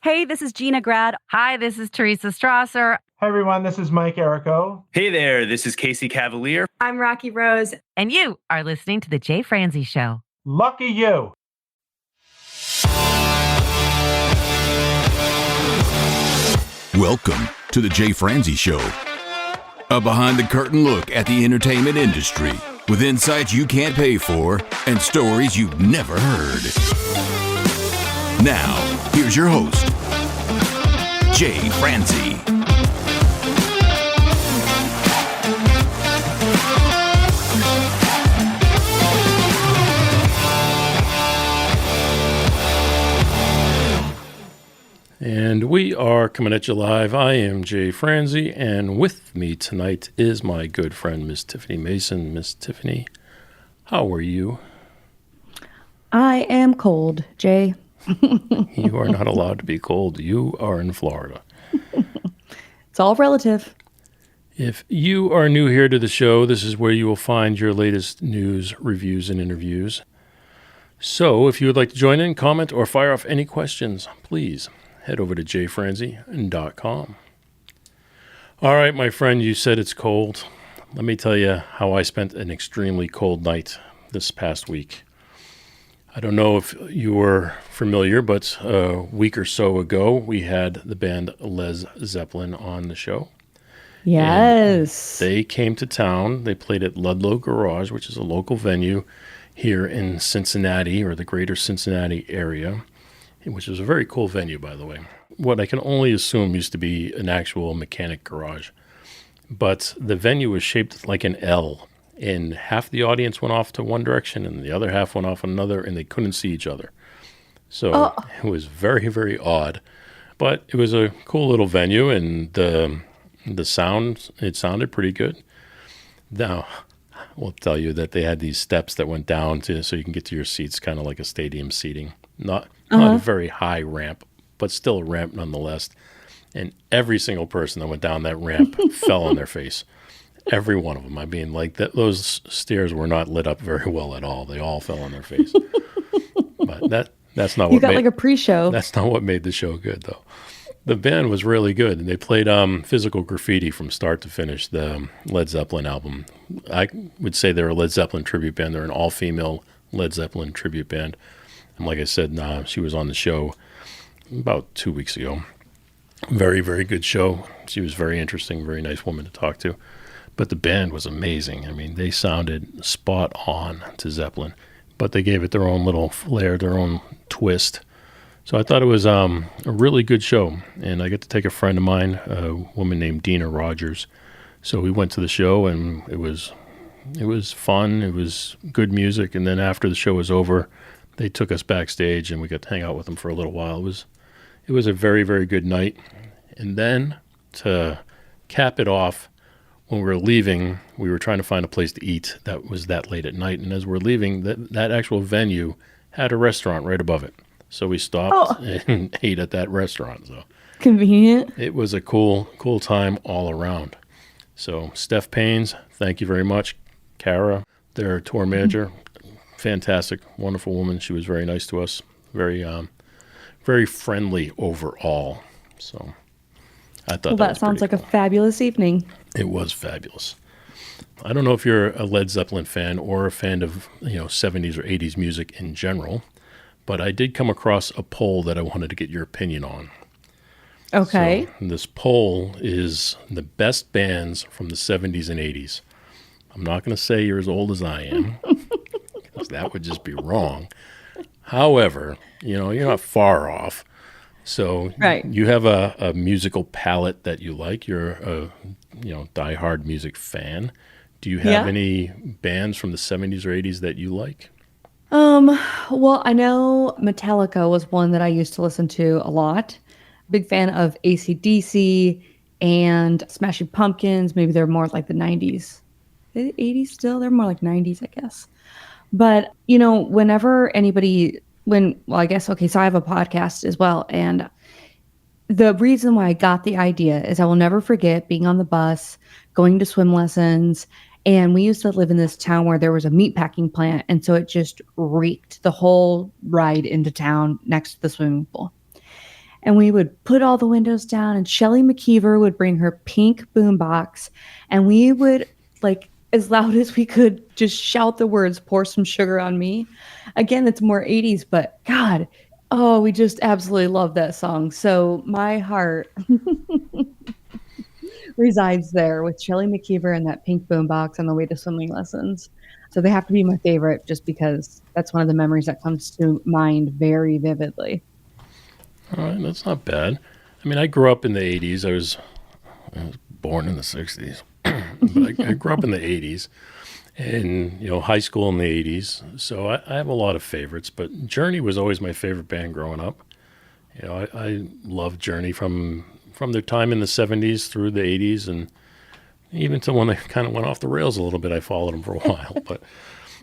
Hey, this is Gina Grad. Hi, this is Teresa Strasser. Hi, everyone. This is Mike Errico. Hey there. This is Casey Cavalier. I'm Rocky Rose. And you are listening to The Jay Franzi Show. Lucky you. Welcome to The Jay Franzi Show. A behind-the-curtain look at the entertainment industry with insights you can't pay for and stories you've never heard. Now, here's your host, Jay Franzi. And we are coming at you live. I am Jay Franzi, and with me tonight is my good friend, Miss Tiffany Mason. Miss Tiffany, how are you? I am cold, Jay. You are not allowed to be cold. You are in Florida. It's all relative. If you are new here to the show, this is where you will find your latest news, reviews, and interviews. So if you would like to join in, comment, or fire off any questions, please head over to jfranzi.com. All right, my friend, you said it's cold. Let me tell you how I spent an extremely cold night this past week. I don't know if you were familiar, but a week or so ago, we had the band Lez Zeppelin on the show. Yes. And they came to town. They played at Ludlow Garage, which is a local venue here in Cincinnati, or the greater Cincinnati area, which is a very cool venue, by the way. What I can only assume used to be an actual mechanic garage. But the venue was shaped like an L, and half the audience went off to one direction, and the other half went off another, and they couldn't see each other. So It was very, very odd. But it was a cool little venue, and the sound, it sounded pretty good. Now, I will tell you that they had these steps that went down so you can get to your seats, kind of like a stadium seating. Not a very high ramp, but still a ramp nonetheless. And every single person that went down that ramp fell on their face. Every one of them. I mean, like those stairs were not lit up very well at all. They all fell on their face. But that's not what you got like a pre-show. That's not what made the show good, though. The band was really good, and they played Physical Graffiti from start to finish, the Led Zeppelin album. I would say they're a Led Zeppelin tribute band. They're an all-female Led Zeppelin tribute band. And like I said, she was on the show about 2 weeks ago. Very, very good show. She was very interesting, very nice woman to talk to. But the band was amazing. I mean, they sounded spot on to Zeppelin, but they gave it their own little flair, their own twist. So I thought it was a really good show. And I got to take a friend of mine, a woman named Dina Rogers. So we went to the show, and it was fun. It was good music. And then after the show was over, they took us backstage, and we got to hang out with them for a little while. It was a very, very good night. And then to cap it off, when we were leaving, we were trying to find a place to eat that was that late at night. And as we're leaving, that actual venue had a restaurant right above it. So we stopped and ate at that restaurant. So convenient. It was a cool time all around. So Steph Paynes, thank you very much. Kara, their tour manager, fantastic, wonderful woman. She was very nice to us. Very, very friendly overall. So I thought that sounds like cool. A fabulous evening. It was fabulous. I don't know if you're a Led Zeppelin fan or a fan of 70s or 80s music in general, but I did come across a poll that I wanted to get your opinion on. Okay. So this poll is the best bands from the 70s and 80s. I'm not going to say you're as old as I am, because that would just be wrong. However, you're not far off. So right. You have a musical palette that you like. You're a diehard music fan. Do you have any bands from the 70s or 80s that you like? Well, I know Metallica was one that I used to listen to a lot. Big fan of AC/DC and Smashing Pumpkins. Maybe they're more like the 90s. 80s still? They're more like 90s, I guess. But, whenever anybody... so I have a podcast as well. And the reason why I got the idea is I will never forget being on the bus, going to swim lessons. And we used to live in this town where there was a meatpacking plant. And so it just reeked the whole ride into town next to the swimming pool. and we would put all the windows down, and Shelley McKeever would bring her pink boombox, and we would, like, as loud as we could, just shout the words, "Pour some sugar on me." Again, it's more 80s, but God, oh, we just absolutely love that song. So my heart resides there with Shelley McKeever and that pink boombox on the way to swimming lessons. So they have to be my favorite just because that's one of the memories that comes to mind very vividly. All right, that's not bad. I mean, I grew up in the 80s. I was born in the 60s, but I grew up in the 80s and, high school in the 80s. So I have a lot of favorites, but Journey was always my favorite band growing up. I loved Journey from their time in the 70s through the 80s, and even to when they kind of went off the rails a little bit. I followed them for a while, but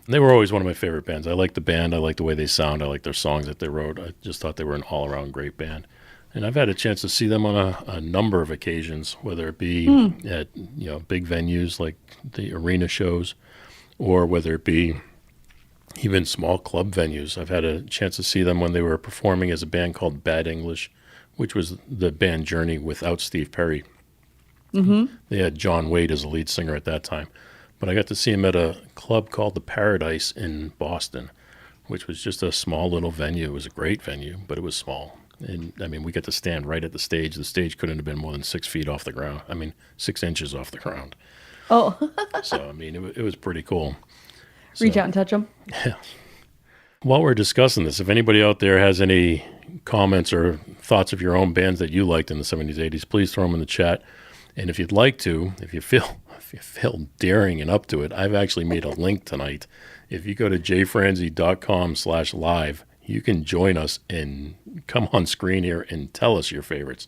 they were always one of my favorite bands. I like the band. I like the way they sound. I like their songs that they wrote. I just thought they were an all-around great band. And I've had a chance to see them on a number of occasions, whether it be at big venues like the arena shows, or whether it be even small club venues. I've had a chance to see them when they were performing as a band called Bad English, which was the band Journey without Steve Perry. Mm-hmm. They had John Wade as a lead singer at that time. But I got to see him at a club called the Paradise in Boston, which was just a small little venue. It was a great venue, but it was small. And, I mean, we got to stand right at the stage. The stage couldn't have been more than 6 feet off the ground. 6 inches off the ground. Oh. So, I mean, it was pretty cool. Reach out and touch them. Yeah. While we're discussing this, if anybody out there has any comments or thoughts of your own bands that you liked in the 70s, 80s, please throw them in the chat. And if you'd like to, if you feel daring and up to it, I've actually made a link tonight. If you go to jfranzi.com/live, you can join us and come on screen here and tell us your favorites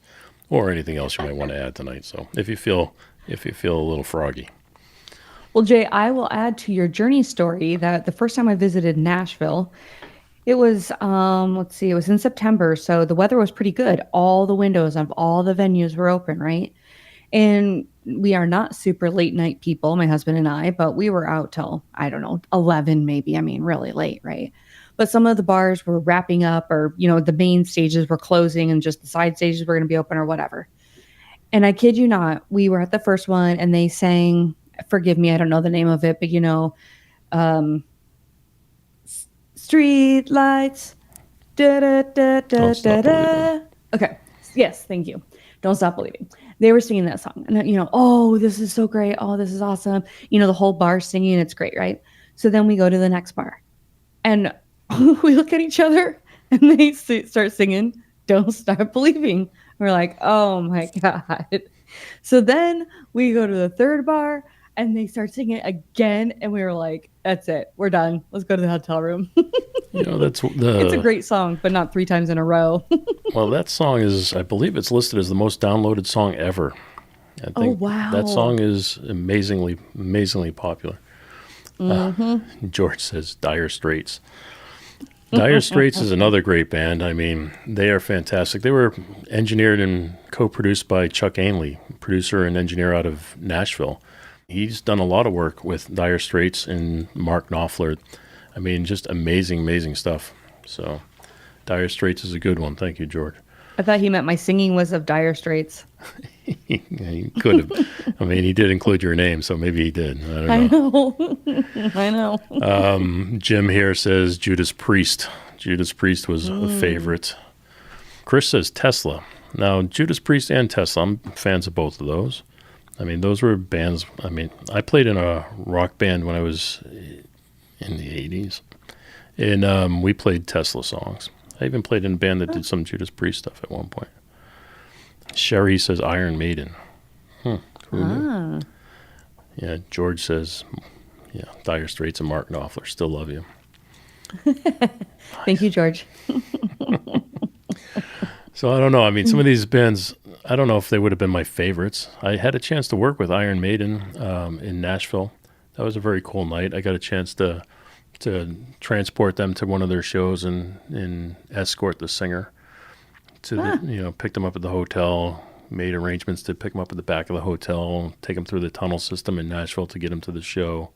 or anything else you might want to add tonight. So if you feel a little froggy. Well, Jay, I will add to your Journey story that the first time I visited Nashville, it was, it was in September. So the weather was pretty good. All the windows of all the venues were open, right? And we are not super late night people, my husband and I, but we were out till, 11 maybe. Really late, right? But some of the bars were wrapping up, or, the main stages were closing and just the side stages were going to be open or whatever. And I kid you not, we were at the first one and they sang, forgive me, I don't know the name of it, but street lights, da da da da da da. Okay. Yes, thank you. Don't Stop Believing. They were singing that song, and oh, this is so great. Oh, this is awesome. The whole bar singing, it's great, right? So then we go to the next bar, and we look at each other, and they start singing "Don't Stop Believing." We're like, oh my God. So then we go to the third bar, and they start singing it again, and we were like, that's it. We're done. Let's go to the hotel room. It's a great song, but not 3 times in a row. Well, that song is, I believe it's listed as the most downloaded song ever. I think oh, wow. That song is amazingly, amazingly popular. Mm-hmm. George says Dire Straits. Dire Straits is another great band. I mean, they are fantastic. They were engineered and co-produced by Chuck Ainley, producer and engineer out of Nashville. He's done a lot of work with Dire Straits and Mark Knopfler. I mean, just amazing, amazing stuff. So Dire Straits is a good one. Thank you, George. I thought he meant my singing was of Dire Straits. He could have. I mean, he did include your name, so maybe he did. I don't know. I know. Jim here says Judas Priest. Judas Priest was a favorite. Chris says Tesla. Now, Judas Priest and Tesla, I'm fans of both of those. I mean, those were bands. I mean, I played in a rock band when I was in the 80s. And we played Tesla songs. I even played in a band that did some Judas Priest stuff at one point. Sherry says Iron Maiden. Cool. Yeah, George says, Dire Straits and Mark Knopfler. Still love you. Thank you, George. So I don't know. I mean, some of these bands, I don't know if they would have been my favorites. I had a chance to work with Iron Maiden in Nashville. That was a very cool night. I got a chance to transport them to one of their shows and escort the singer to pick them up at the hotel, made arrangements to pick them up at the back of the hotel, take them through the tunnel system in Nashville to get them to the show,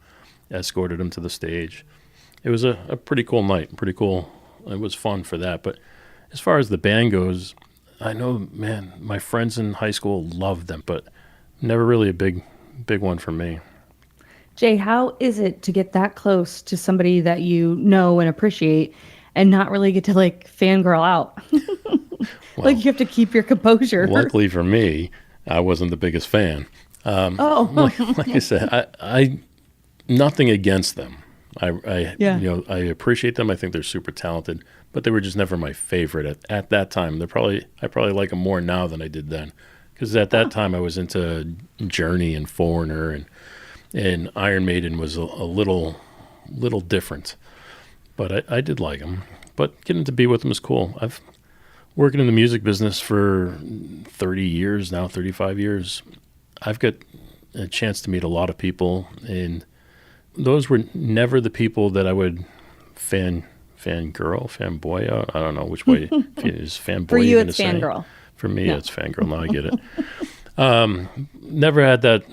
escorted them to the stage. It was a pretty cool night, pretty cool. It was fun for that. But as far as the band goes, I know, man, my friends in high school loved them, but never really a big one for me. Jay, how is it to get that close to somebody that you know and appreciate and not really get to like fangirl out? Like you have to keep your composure. Luckily for me, I wasn't the biggest fan. Like I said, I nothing against them. I appreciate them. I think they're super talented, but they were just never my favorite at that time. I probably like them more now than I did then, because at that time I was into Journey and Foreigner, and Iron Maiden was a little different, but I did like them. But getting to be with them is cool. I've working in the music business for 30 years now, 35 years. I've got a chance to meet a lot of people, and those were never the people that I would fanboy out. I don't know which way is fanboy. For you, even it's to say. fangirl. For me, it's fangirl. Now I get it. Never had that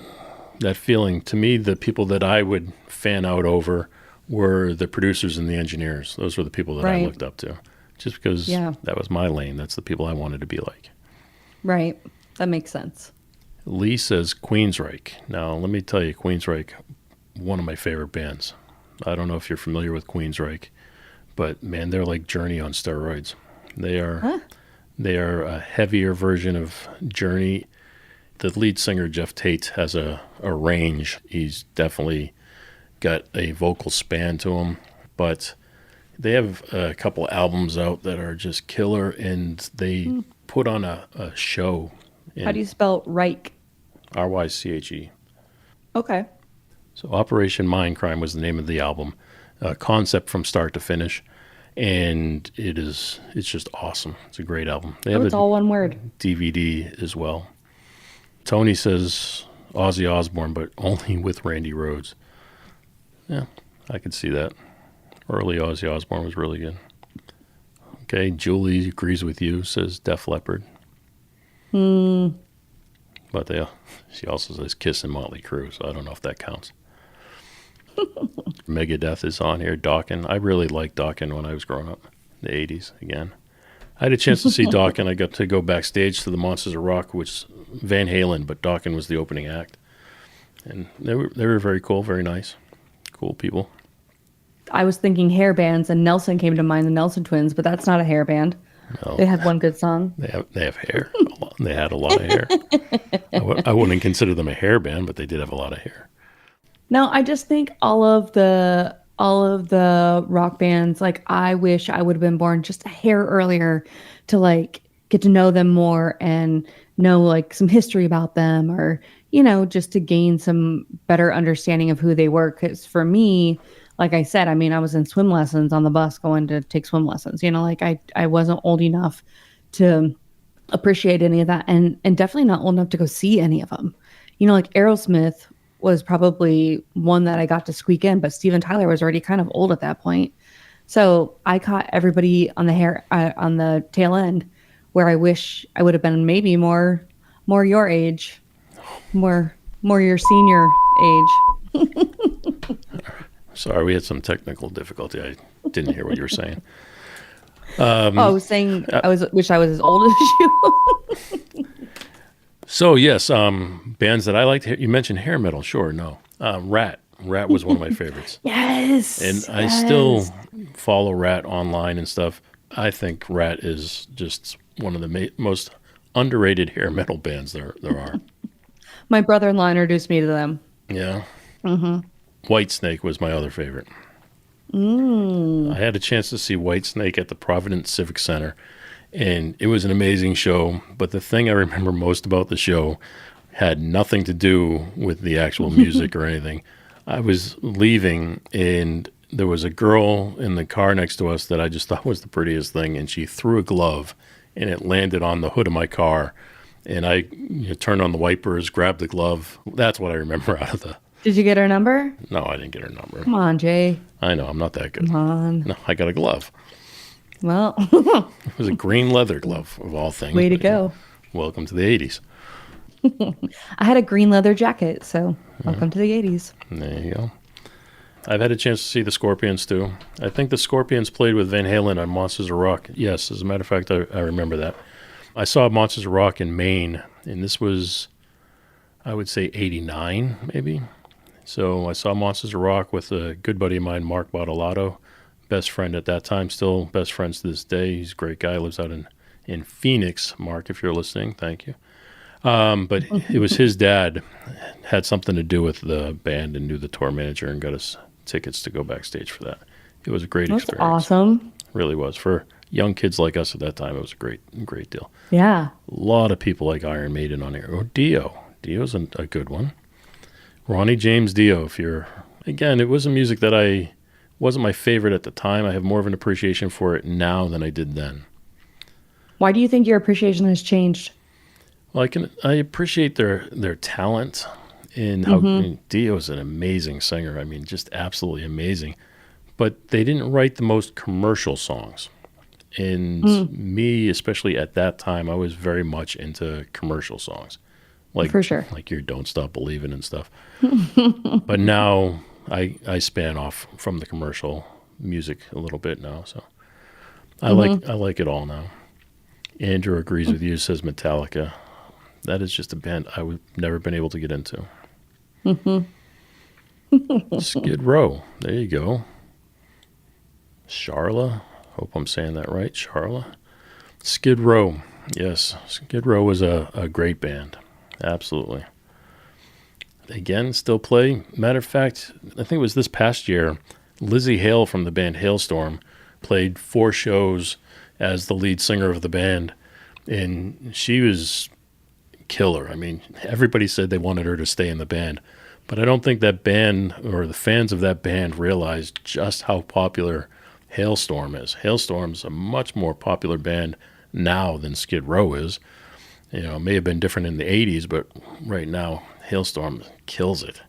feeling. To me, the people that I would fan out over were the producers and the engineers. Those were the people that I looked up to, just because that was my lane. That's the people I wanted to be like. Right. That makes sense. Lee says Queensryche. Now, let me tell you, Queensryche, one of my favorite bands. I don't know if you're familiar with Queensryche, but man, they're like Journey on steroids. They are a heavier version of Journey. The lead singer, Jeff Tate, has a range. He's definitely got a vocal span to him, but they have a couple albums out that are just killer, and they put on a show. How do you spell Reich? R-Y-C-H-E. Okay. So Operation Mindcrime was the name of the album, concept from start to finish, and it's just awesome. It's a great album. It's all one word. DVD as well. Tony says Ozzy Osbourne, but only with Randy Rhoads. Yeah, I could see that. Early Ozzy Osbourne was really good. Okay, Julie agrees with you, says Def Leppard. But she also says Kiss and Motley Crue, so I don't know if that counts. Megadeth is on here. Dokken. I really liked Dokken when I was growing up. The 80s, again. I had a chance to see Dokken. I got to go backstage to the Monsters of Rock, which Van Halen, but Dokken was the opening act. And they were very cool, very nice. Cool people. I was thinking hair bands, and Nelson came to mind, the Nelson Twins, but that's not a hair band. No. They had one good song. They have hair. They had a lot of hair. I wouldn't consider them a hair band, but they did have a lot of hair. No, I just think all of the rock bands, like I wish I would have been born just a hair earlier to like get to know them more and know like some history about them, or just to gain some better understanding of who they were. Because for me, like I said, I mean, I was in swim lessons on the bus going to take swim lessons. Like I wasn't old enough to appreciate any of that, and definitely not old enough to go see any of them. Like Aerosmith was probably one that I got to squeak in, but Steven Tyler was already kind of old at that point. So I caught everybody on the tail end, where I wish I would have been maybe more your age, more your senior age. Sorry, we had some technical difficulty. I didn't hear what you were saying. I was saying wish I was as old as you. So yes, bands that I liked. You mentioned hair metal. Sure, no. Rat was one of my favorites. Yes. And I still follow Rat online and stuff. I think Rat is just one of the most underrated hair metal bands there are. My brother-in-law introduced me to them. Yeah. Mm-hmm. Whitesnake was my other favorite. I had a chance to see Whitesnake at the Providence Civic Center, and it was an amazing show. But the thing I remember most about the show had nothing to do with the actual music or anything. I was leaving, and there was a girl in the car next to us that I just thought was the prettiest thing, and she threw a glove, and it landed on the hood of my car. And I turned on the wipers, grabbed the glove. That's what I remember out of the... Did you get her number? No, I didn't get her number. Come on, Jay. I know, I'm not that good. Come on. No, I got a glove. Well. It was a green leather glove, of all things. Way to go. Welcome to the 80s. I had a green leather jacket, so welcome to the 80s. There you go. I've had a chance to see the Scorpions, too. I think the Scorpions played with Van Halen on Monsters of Rock. Yes, as a matter of fact, I remember that. I saw Monsters of Rock in Maine, and this was, I would say, 89, maybe. So I saw Monsters of Rock with a good buddy of mine, Mark Bottolato, best friend at that time, still best friends to this day. He's a great guy, lives out in Phoenix. Mark, if you're listening, thank you. But it was his dad had something to do with the band and knew the tour manager and got us tickets to go backstage for that. It was a great That's experience. awesome. Really was. For young kids like us at that time, it was a great deal. Yeah. A lot of people like Iron Maiden on here. Or Dio. Dio's a good one. Ronnie James Dio, again, it wasn't music that wasn't my favorite at the time. I have more of an appreciation for it now than I did then. Why do you think your appreciation has changed? Well, I appreciate their talent and how Dio's an amazing singer. I mean, just absolutely amazing. But they didn't write the most commercial songs. And me, especially at that time, I was very much into commercial songs. Like, for sure. Like your Don't Stop Believin' and stuff. But now I span off from the commercial music a little bit now. So I like it all now. Andrew agrees with you, says Metallica. That is just a band I would never been able to get into. Skid Row. There you go. Charla. Hope I'm saying that right. Charla. Skid Row. Yes. Skid Row was a great band. Absolutely. Again, still play. Matter of fact, I think it was this past year, Lizzy Hale from the band Halestorm played 4 shows as the lead singer of the band. And she was killer. I mean, everybody said they wanted her to stay in the band, but I don't think that band or the fans of that band realized just how popular Halestorm is. Halestorm's a much more popular band now than Skid Row is. You know, it may have been different in the 80s, but right now Halestorm kills it.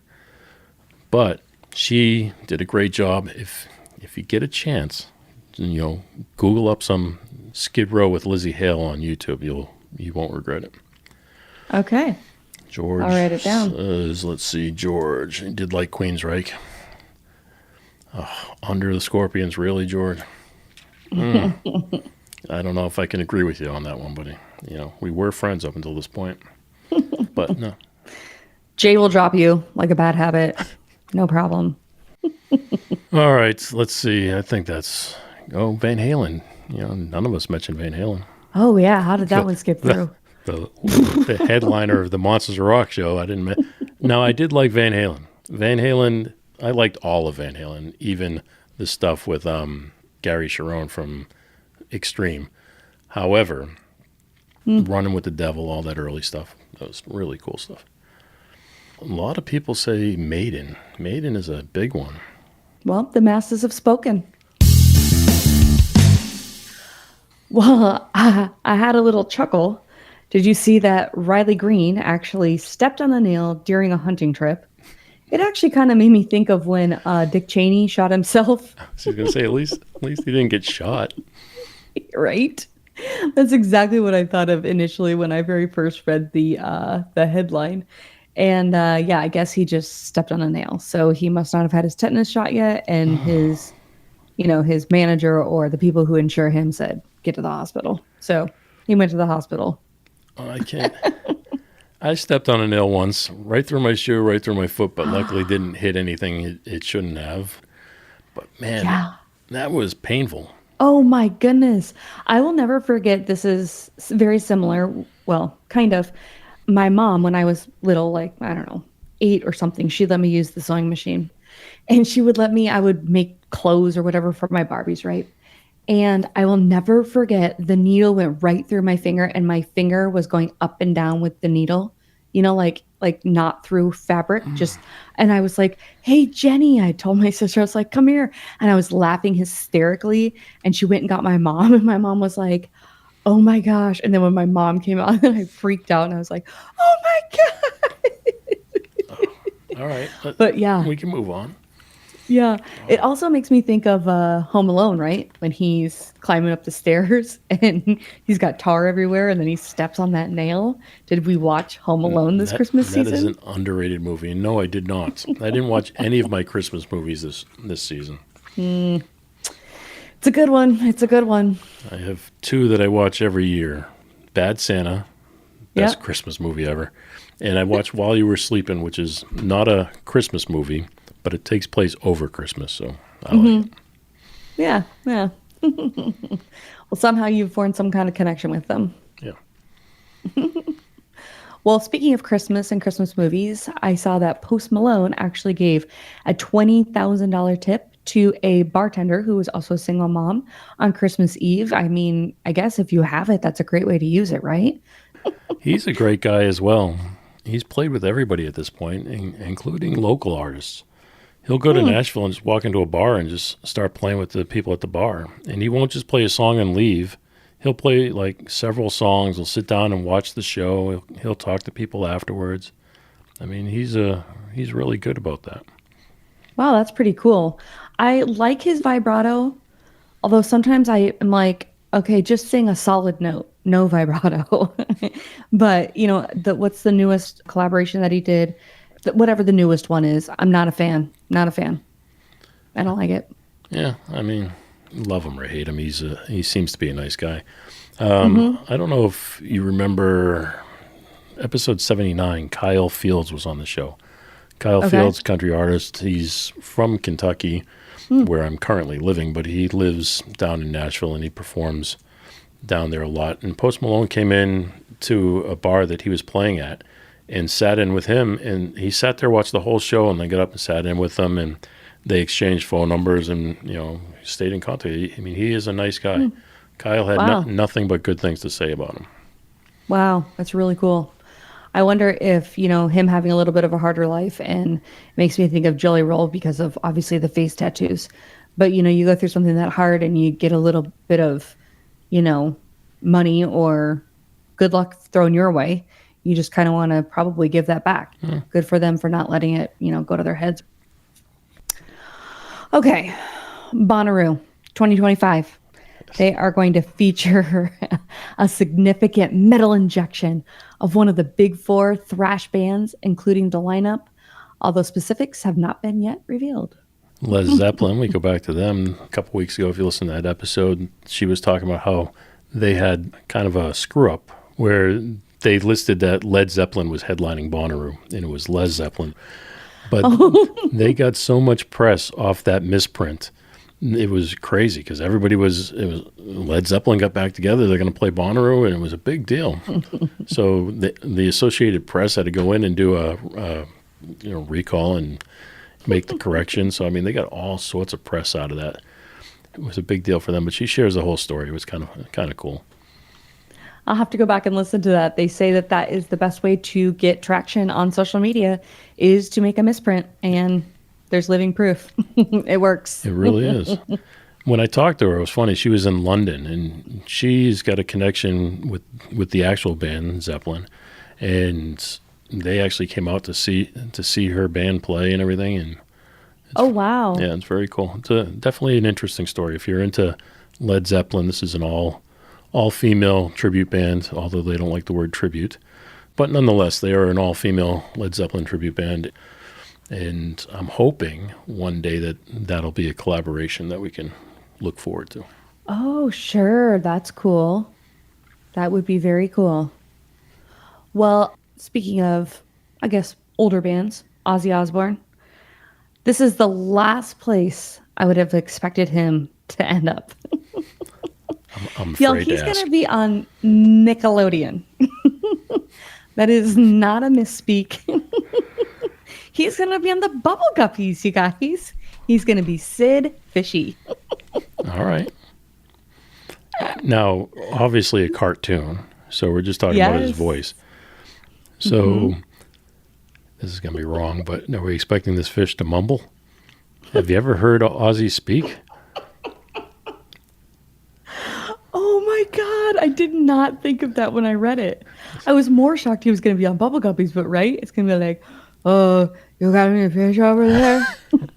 But she did a great job. If you get a chance, you know, Google up some Skid Row with Lizzy Hale on YouTube. You won't regret it. Okay. George. I'll write it down. Let's see, George. He did like Queensryche. Under the Scorpions, really, George? I don't know if I can agree with you on that one, buddy. You know, we were friends up until this point. But no. Jay will drop you like a bad habit. No problem. All right, let's see. I think that's... Oh, Van Halen. You know, none of us mentioned Van Halen. Oh, yeah. How did that one skip through? The headliner of the Monsters of Rock show. No, I did like Van Halen. Van Halen, I liked all of Van Halen, even the stuff with Gary Cherone from Extreme. However, Running with the Devil, all that early stuff, that was really cool stuff. A lot of people say Maiden. Maiden is a big one. Well, the masses have spoken. Well, I had a little chuckle. Did you see that Riley Green actually stepped on a nail during a hunting trip? It actually kind of made me think of when Dick Cheney shot himself. I was going to say, at least he didn't get shot. Right? That's exactly what I thought of initially when I very first read the headline. And yeah, I guess he just stepped on a nail. So he must not have had his tetanus shot yet. And his manager or the people who insure him said, get to the hospital. So he went to the hospital. Oh, I can't. I stepped on a nail once, right through my shoe, right through my foot, but luckily didn't hit anything it shouldn't have. But man, that was painful. Oh my goodness. I will never forget. This is very similar. Well, kind of. My mom, when I was little, like, I don't know, 8 or something, she let me use the sewing machine. And she would let me, I would make clothes or whatever for my Barbies, right? And I will never forget, the needle went right through my finger and my finger was going up and down with the needle, you know, like not through fabric, just, and I was like, hey, Jenny, I told my sister, I was like, come here. And I was laughing hysterically. And she went and got my mom, and my mom was like, oh my gosh. And then when my mom came out, then I freaked out and I was like, oh my God. All right. But yeah. We can move on. Yeah. It also makes me think of Home Alone, right? When he's climbing up the stairs and he's got tar everywhere and then he steps on that nail. Did we watch Home Alone this Christmas season? That is an underrated movie. No, I did not. I didn't watch any of my Christmas movies this season. It's a good one. It's a good one. I have 2 that I watch every year. Bad Santa, best Yep. Christmas movie ever. And I watched While You Were Sleeping, which is not a Christmas movie, but it takes place over Christmas, so I like it. Yeah, yeah. Well, somehow you've formed some kind of connection with them. Yeah. Well, speaking of Christmas and Christmas movies, I saw that Post Malone actually gave a $20,000 tip to a bartender who was also a single mom on Christmas Eve. I mean, I guess if you have it, that's a great way to use it, right? He's a great guy as well. He's played with everybody at this point, including local artists. He'll go to Nashville and just walk into a bar and just start playing with the people at the bar. And he won't just play a song and leave. He'll play like several songs. He'll sit down and watch the show. He'll talk to people afterwards. I mean, he's really good about that. Wow, that's pretty cool. I like his vibrato, although sometimes I am like, okay, just sing a solid note, no vibrato. But, you know, what's the newest collaboration that he did? Whatever the newest one is, I'm not a fan. Not a fan. I don't like it. Yeah, I mean, love him or hate him, he seems to be a nice guy. I don't know if you remember episode 79, Kyle Fields was on the show. Kyle Fields, country artist. He's from Kentucky, where I'm currently living, but he lives down in Nashville and he performs down there a lot. And Post Malone came in to a bar that he was playing at and sat in with him, and he sat there, watched the whole show, and then got up and sat in with them, and they exchanged phone numbers and, you know, stayed in contact. I mean, he is a nice guy. Kyle had nothing but good things to say about him. Wow, that's really cool. I wonder if, you know, him having a little bit of a harder life, and it makes me think of Jelly Roll because of obviously the face tattoos. But, you know, you go through something that hard and you get a little bit of, you know, money or good luck thrown your way. You just kind of want to probably give that back. Good for them for not letting it, you know, go to their heads. Okay. Bonnaroo 2025. They are going to feature a significant metal injection of one of the big four thrash bands, including the lineup, although specifics have not been yet revealed. Lez Zeppelin, we go back to them a couple weeks ago. If you listen to that episode, she was talking about how they had kind of a screw up where they listed that Led Zeppelin was headlining Bonnaroo, and it was Lez Zeppelin. But they got so much press off that misprint. It was crazy because it was Led Zeppelin got back together. They're going to play Bonnaroo, and it was a big deal. So the Associated Press had to go in and do a recall and make the correction. So I mean, they got all sorts of press out of that. It was a big deal for them. But she shares the whole story. It was kind of cool. I'll have to go back and listen to that. They say that is the best way to get traction on social media is to make a misprint, and there's living proof. It works. It really is. When I talked to her, it was funny. She was in London, and she's got a connection with the actual band, Zeppelin, and they actually came out to see her band play and everything. And oh, wow. Yeah, it's very cool. It's definitely an interesting story. If you're into Led Zeppelin, this is an all-female tribute band, although they don't like the word tribute. But nonetheless, they are an all-female Led Zeppelin tribute band. And I'm hoping one day that'll be a collaboration that we can look forward to. Oh, sure. That's cool. That would be very cool. Well, speaking of, I guess, older bands, Ozzy Osbourne, this is the last place I would have expected him to end up. I'm afraid he's to ask. going to be on Nickelodeon. That is not a misspeak. He's going to be on the Bubble Guppies, you guys. He's going to be Sid Fishy. All right. Now, obviously a cartoon, so we're just talking about his voice. So this is going to be wrong, but are we expecting this fish to mumble? Have you ever heard Ozzy speak? Oh my God. I did not think of that when I read it. I was more shocked he was going to be on Bubble Guppies, but right? It's going to be like, oh, you got any fish over there?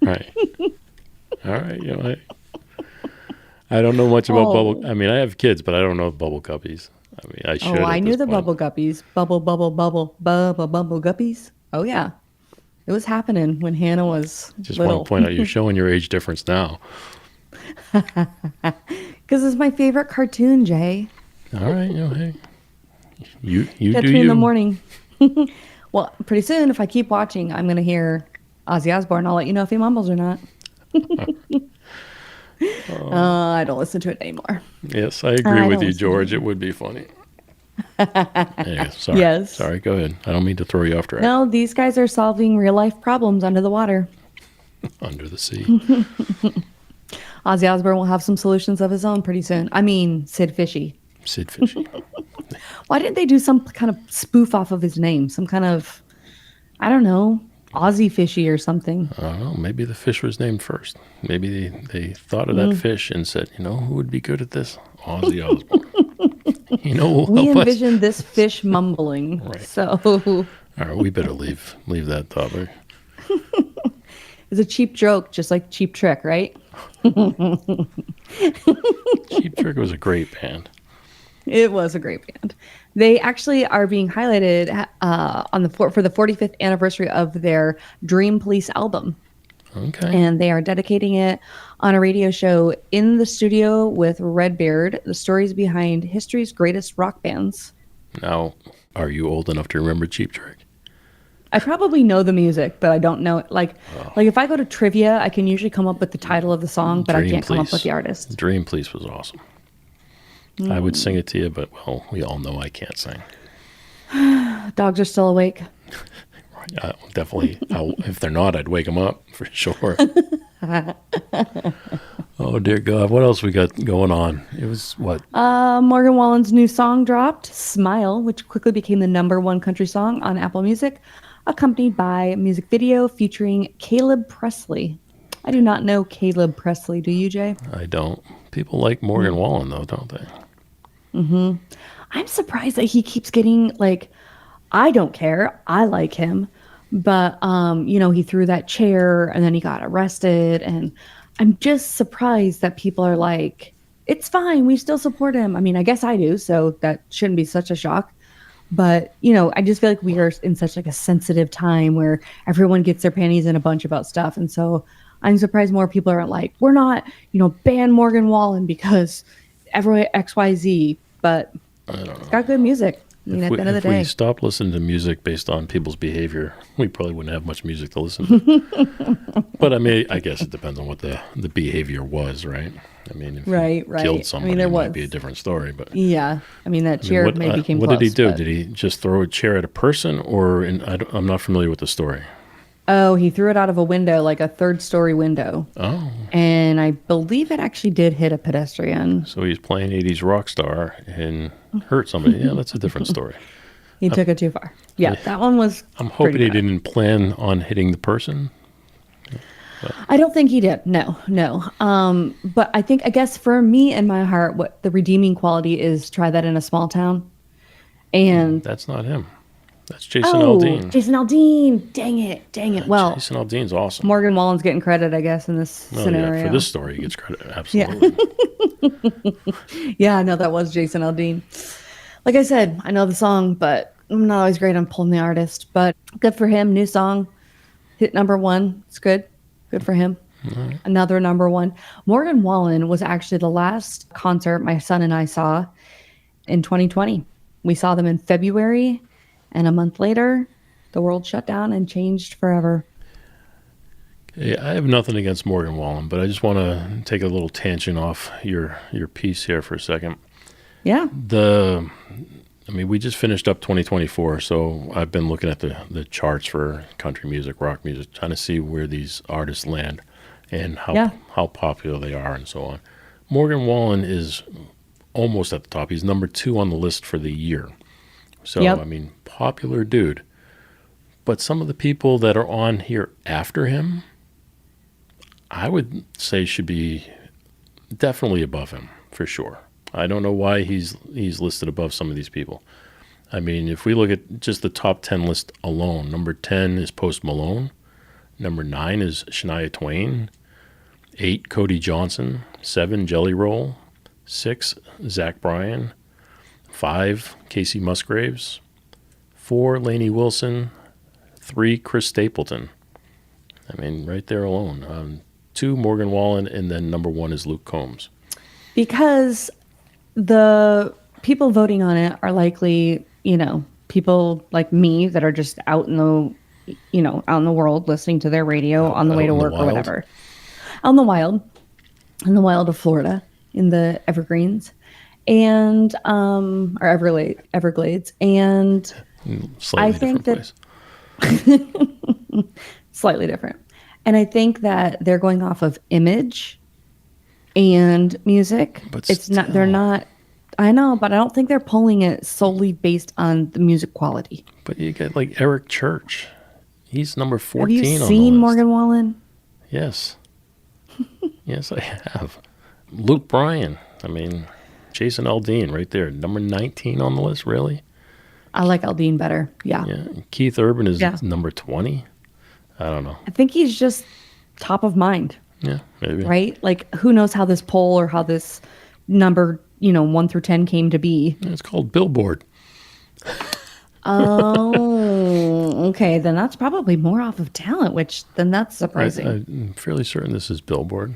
Right. All right. You know, I don't know much about bubble. I mean, I have kids, but I don't know Bubble Guppies. I mean, I should. Oh, I knew the point. Bubble Guppies. Bubble Guppies. Oh, yeah. It was happening when Hannah was Just little. want to point out, you're showing your age difference now. Because it's my favorite cartoon, Jay. All right. You know, hey, You Catch do me in the you. morning. Well, pretty soon, if I keep watching, I'm going to hear Ozzy Osbourne. I'll let you know if he mumbles or not. I don't listen to it anymore. Yes, I agree I with don't you, listen to George. it. It would be funny. Anyway, sorry. Yes. Sorry, go ahead. I don't mean to throw you off track. No, these guys are solving real life problems under the water. Under the sea. Ozzy Osbourne will have some solutions of his own pretty soon. I mean, Sid Fishy. Sid Fishy. Why didn't they do some kind of spoof off of his name? Some kind of, I don't know, Aussie Fishy or something. I don't know. Maybe the fish was named first. Maybe they thought of that fish and said, you know, who would be good at this? Ozzy Osbourne. You know, who will We help us? envisioned this fish mumbling. Right. So All right, we better leave that topic. it's a cheap joke, just like Cheap Trick, right? Cheap Trick was a great band. It was a great band. They actually are being highlighted for the 45th anniversary of their Dream Police album. Okay. And they are dedicating it on a radio show in the studio with Redbeard, the stories behind history's greatest rock bands. Now, are you old enough to remember Cheap Trick? I probably know the music, but I don't know it. Like if I go to trivia, I can usually come up with the title of the song, but I Dream can't come up Police. with the artist. Dream Police was awesome. I would sing it to you, but, well, we all know I can't sing. Dogs are still awake. Definitely. If they're not, I'd wake them up for sure. Oh, dear God. What else we got going on? It was what? Morgan Wallen's new song dropped, Smile, which quickly became the #1 country song on Apple Music, accompanied by a music video featuring Caleb Presley. I do not know Caleb Presley. Do you, Jay? I don't. People like Morgan Wallen, though, don't they? I'm surprised that he keeps getting, like, I don't care. I like him. But, he threw that chair and then he got arrested. And I'm just surprised that people are like, it's fine. We still support him. I mean, I guess I do. So that shouldn't be such a shock. But, I just feel like we are in such like a sensitive time where everyone gets their panties in a bunch about stuff. And so I'm surprised more people aren't like, we're not, ban Morgan Wallen because every XYZ. But I don't know. it's got good music. I mean, at the end of the If day. we stopped listening to music based on people's behavior, we probably wouldn't have much music to listen to. But I mean, I guess it depends on what the behavior was, right? I mean, if Right. he killed somebody, there it might was. be a different story. But Yeah. I mean, that chair maybe came what close. did he do? but- Did he just throw a chair at a person, or I'm not familiar with the story. Oh, he threw it out of a window, like a third-story window. Oh, And I believe it actually did hit a pedestrian. so he's playing 80s rock star and hurt somebody. Yeah, that's a different story. He took it too far. Yeah, that one was I'm hoping pretty he bad. didn't plan on hitting the person. I don't think he did. No. But I guess for me in my heart, what the redeeming quality is, try that in a small town. And That's not him. That's Jason Aldean. Jason Aldean. Dang it. Well, Jason Aldean's awesome. Morgan Wallen's getting credit, I guess, in this Oh, scenario. yeah, for this story, he gets credit. Absolutely. Yeah, no, that was Jason Aldean. Like I said, I know the song, but I'm not always great on pulling the artist. But good for him. New song. Hit #1. It's good. Good for him. Another #1. Morgan Wallen was actually the last concert my son and I saw in 2020. We saw them in February, and a month later, the world shut down and changed forever. Yeah, I have nothing against Morgan Wallen, but I just want to take a little tangent off your piece here for a second. Yeah. We just finished up 2024, so I've been looking at the charts for country music, rock music, trying to see where these artists land and how popular they are and so on. Morgan Wallen is almost at the top. He's #2 on the list for the year. So, Yep. popular dude. But some of the people that are on here after him, I would say should be definitely above him, for sure. I don't know why he's listed above some of these people. I mean, if we look at just the top 10 list alone, number 10 is Post Malone. Number 9 is Shania Twain. 8, Cody Johnson. 7, Jelly Roll. 6, Zach Bryan. 5, Casey Musgraves. 4, Lainey Wilson. 3, Chris Stapleton. Right there alone. 2, Morgan Wallen, and then #1 is Luke Combs. Because the people voting on it are likely people like me that are just out in the world listening to their radio on the way to work or whatever. Out in the wild of Florida, in the Evergreens and or Everglades. And Slightly I think different that slightly different. And I think that they're going off of image and music. But they're not, I know, but I don't think they're pulling it solely based on the music quality. But you get like Eric Church. He's number 14 Have you on the seen list. Morgan Wallen? Yes. Yes, I have. Luke Bryan. I mean, Jason Aldean right there. Number 19 on the list, really? I like Aldean better. Yeah. Keith Urban is number 20. I don't know. I think he's just top of mind. Yeah, maybe. Right? Like, who knows how this poll or how this number, 1 through 10 came to be. It's called Billboard. Oh, okay. Then that's probably more off of talent, then that's surprising. I'm fairly certain this is Billboard.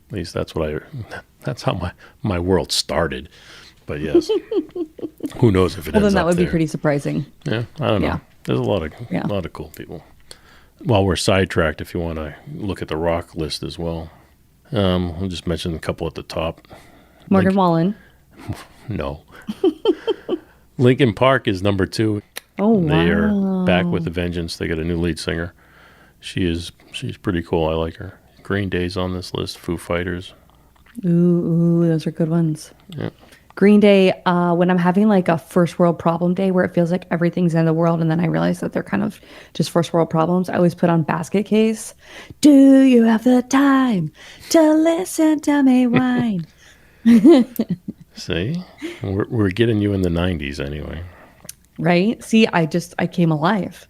At least that's how my world started. But yes, who knows if it ends up there. Well, then that would be pretty surprising. Yeah, I don't know. Yeah. There's a lot of cool people. While we're sidetracked, if you want to look at the rock list as well, I'll just mention a couple at the top. Morgan Wallen. No. Linkin Park is number 2. Oh, wow. They are back with a vengeance. They got a new lead singer. She's pretty cool. I like her. Green Day's on this list. Foo Fighters. Ooh, those are good ones. Yeah. Green Day, when I'm having like a first world problem day where it feels like everything's in the world and then I realize that they're kind of just first world problems, I always put on Basket Case. Do you have the time to listen to me whine? See? We're getting you in the 90s anyway. Right? See, I came alive.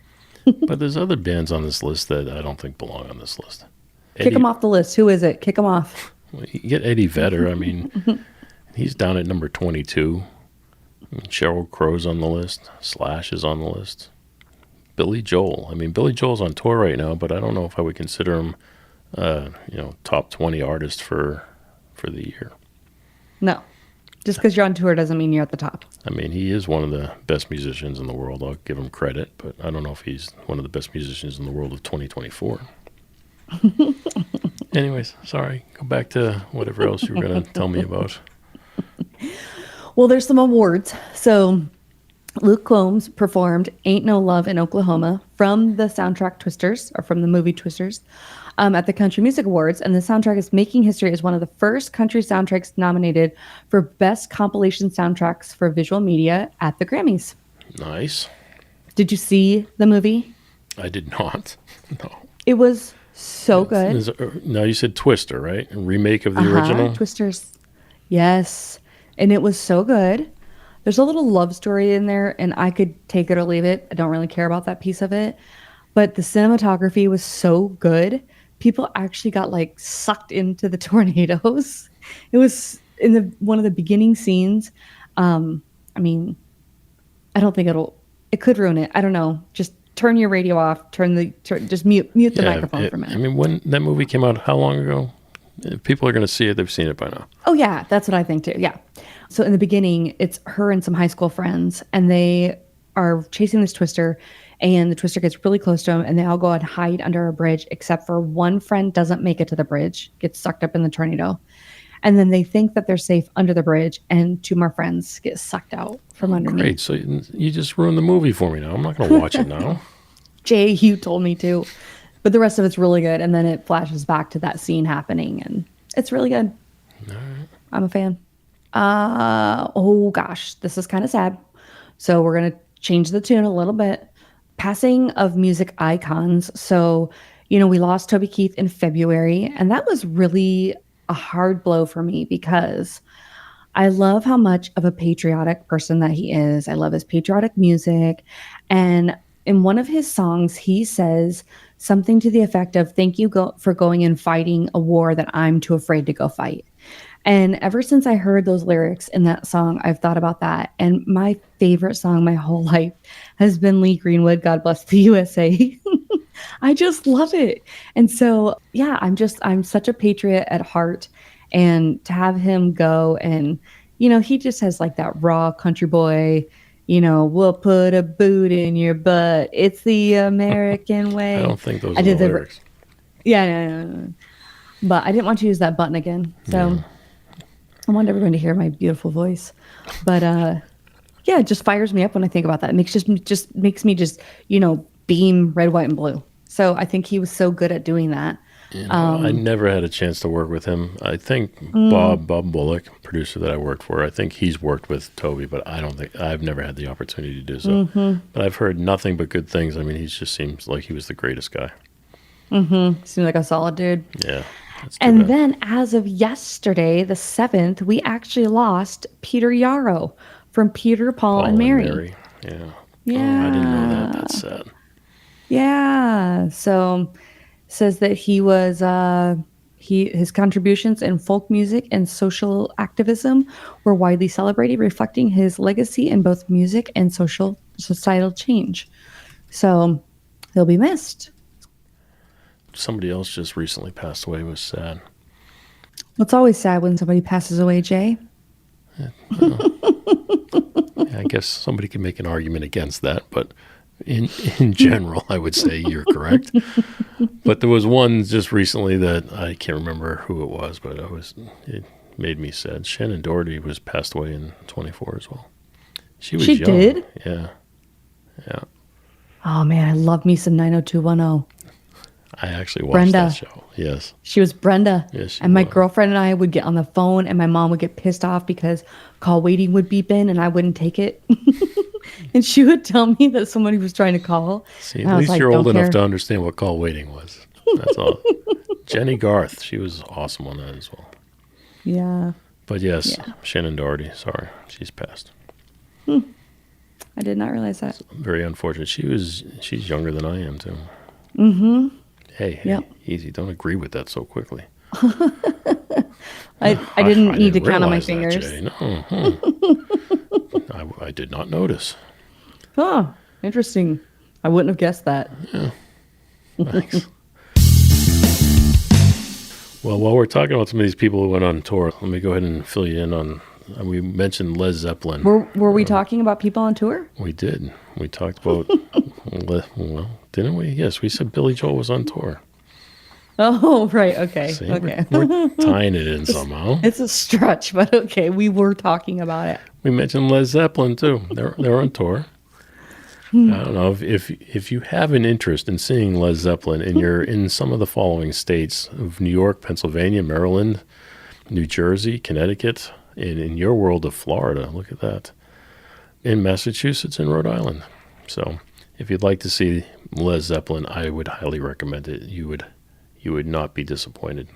But there's other bands on this list that I don't think belong on this list. Kick them off the list. Who is it? Kick them off. You get Eddie Vedder. I mean, he's down at number 22. Sheryl Crow's on the list. Slash is on the list. Billy Joel. I mean, Billy Joel's on tour right now, but I don't know if I would consider him, top 20 artist for the year. No. Just because you're on tour doesn't mean you're at the top. I mean, he is one of the best musicians in the world. I'll give him credit, but I don't know if he's one of the best musicians in the world of 2024. Anyways, sorry. Go back to whatever else you were going to tell me about. Well, there's some awards. So Luke Combs performed Ain't No Love in Oklahoma from the soundtrack Twisters, or from the movie Twisters, at the Country Music Awards. And the soundtrack is making history as one of the first country soundtracks nominated for Best Compilation Soundtracks for Visual Media at the Grammys. Nice. Did you see the movie? I did not. No. It was so good. Now, you said Twister, right? A remake of the original? Twisters. Yes. And it was so good. There's a little love story in there, and I could take it or leave it. I don't really care about that piece of it. But the cinematography was so good. People actually got like sucked into the tornadoes. It was in one of the beginning scenes. I mean, I don't think it could ruin it. I don't know. Just turn your radio off. Just mute the microphone for a minute. I mean, when that movie came out, how long ago? If people are going to see it, they've seen it by now. Oh yeah, that's what I think too. Yeah. So in the beginning, it's her and some high school friends, and they are chasing this twister, and the twister gets really close to them, and they all go and hide under a bridge, except for one friend doesn't make it to the bridge, gets sucked up in the tornado. And then they think that they're safe under the bridge, and two more friends get sucked out from underneath. Great. So you just ruined the movie for me now. I'm not going to watch it now. Jay, you told me to. But the rest of it's really good. And then it flashes back to that scene happening, and it's really good. All right. I'm a fan. Oh gosh, this is kind of sad. So we're going to change the tune a little bit. Passing of music icons. So, we lost Toby Keith in February, and that was really a hard blow for me because I love how much of a patriotic person that he is. I love his patriotic music. And in one of his songs, he says something to the effect of, "Thank you for going and fighting a war that I'm too afraid to go fight." And ever since I heard those lyrics in that song, I've thought about that. And my favorite song my whole life has been Lee Greenwood, God Bless the USA. I just love it. And so, yeah, I'm such a patriot at heart. And to have him go and, he just has like that raw country boy, we'll put a boot in your butt. It's the American way. I don't think those are the lyrics. Yeah, no. But I didn't want to use that button again. So I wanted everyone to hear my beautiful voice. But yeah, it just fires me up when I think about that. It makes me beam red, white, and blue. So I think he was so good at doing that. I never had a chance to work with him. I think Bob Bullock, producer that I worked for, I think he's worked with Toby, but I've never had the opportunity to do so. But I've heard nothing but good things. I mean, he just seems like he was the greatest guy. Seems like a solid dude. Yeah. And then as of yesterday, the 7th, we actually lost Peter Yarrow from Peter, Paul and Mary. Yeah. Yeah. Oh, I didn't know that. That's sad. Yeah. So says that he was his contributions in folk music and social activism were widely celebrated, reflecting his legacy in both music and societal change. So he'll be missed. Somebody else just recently passed away. It was sad. Well, it's always sad when somebody passes away, Jay. I guess somebody can make an argument against that, but in general, I would say you're correct. But there was one just recently that I can't remember who it was, but it made me sad. Shannon Doherty was passed away in 24 as well. She was young. She did? Yeah. Oh man, I love me some 90210. I actually watched Brenda. that show. Yes. She was Brenda. Yes, and my girlfriend and I would get on the phone and my mom would get pissed off because call waiting would beep in and I wouldn't take it. And she would tell me that somebody was trying to call. See, at least you're old enough to understand what call waiting was. That's all. Jenny Garth, she was awesome on that as well. Yeah. But yes, Shannon Doherty, sorry, she's passed. I did not realize that. It's very unfortunate. She's younger than I am too. Hey, easy. Don't agree with that so quickly. I didn't need to count on my fingers. No. I did not notice. Oh, interesting. I wouldn't have guessed that. Yeah. Thanks. Well, while we're talking about some of these people who went on tour, let me go ahead and fill you in on. We mentioned Lez Zeppelin. Were we talking about people on tour? We did. We talked about. Well, didn't we? Yes, we said Billy Joel was on tour. Oh, right. Okay. See, okay. We're tying it in somehow. It's a stretch, but okay. We were talking about it. We mentioned Lez Zeppelin too. They're on tour. I don't know if you have an interest in seeing Lez Zeppelin and you're in some of the following states of New York, Pennsylvania, Maryland, New Jersey, Connecticut, and in your world of Florida, look at that, in Massachusetts and Rhode Island. So if you'd like to see Lez Zeppelin, I would highly recommend it. You would not be disappointed.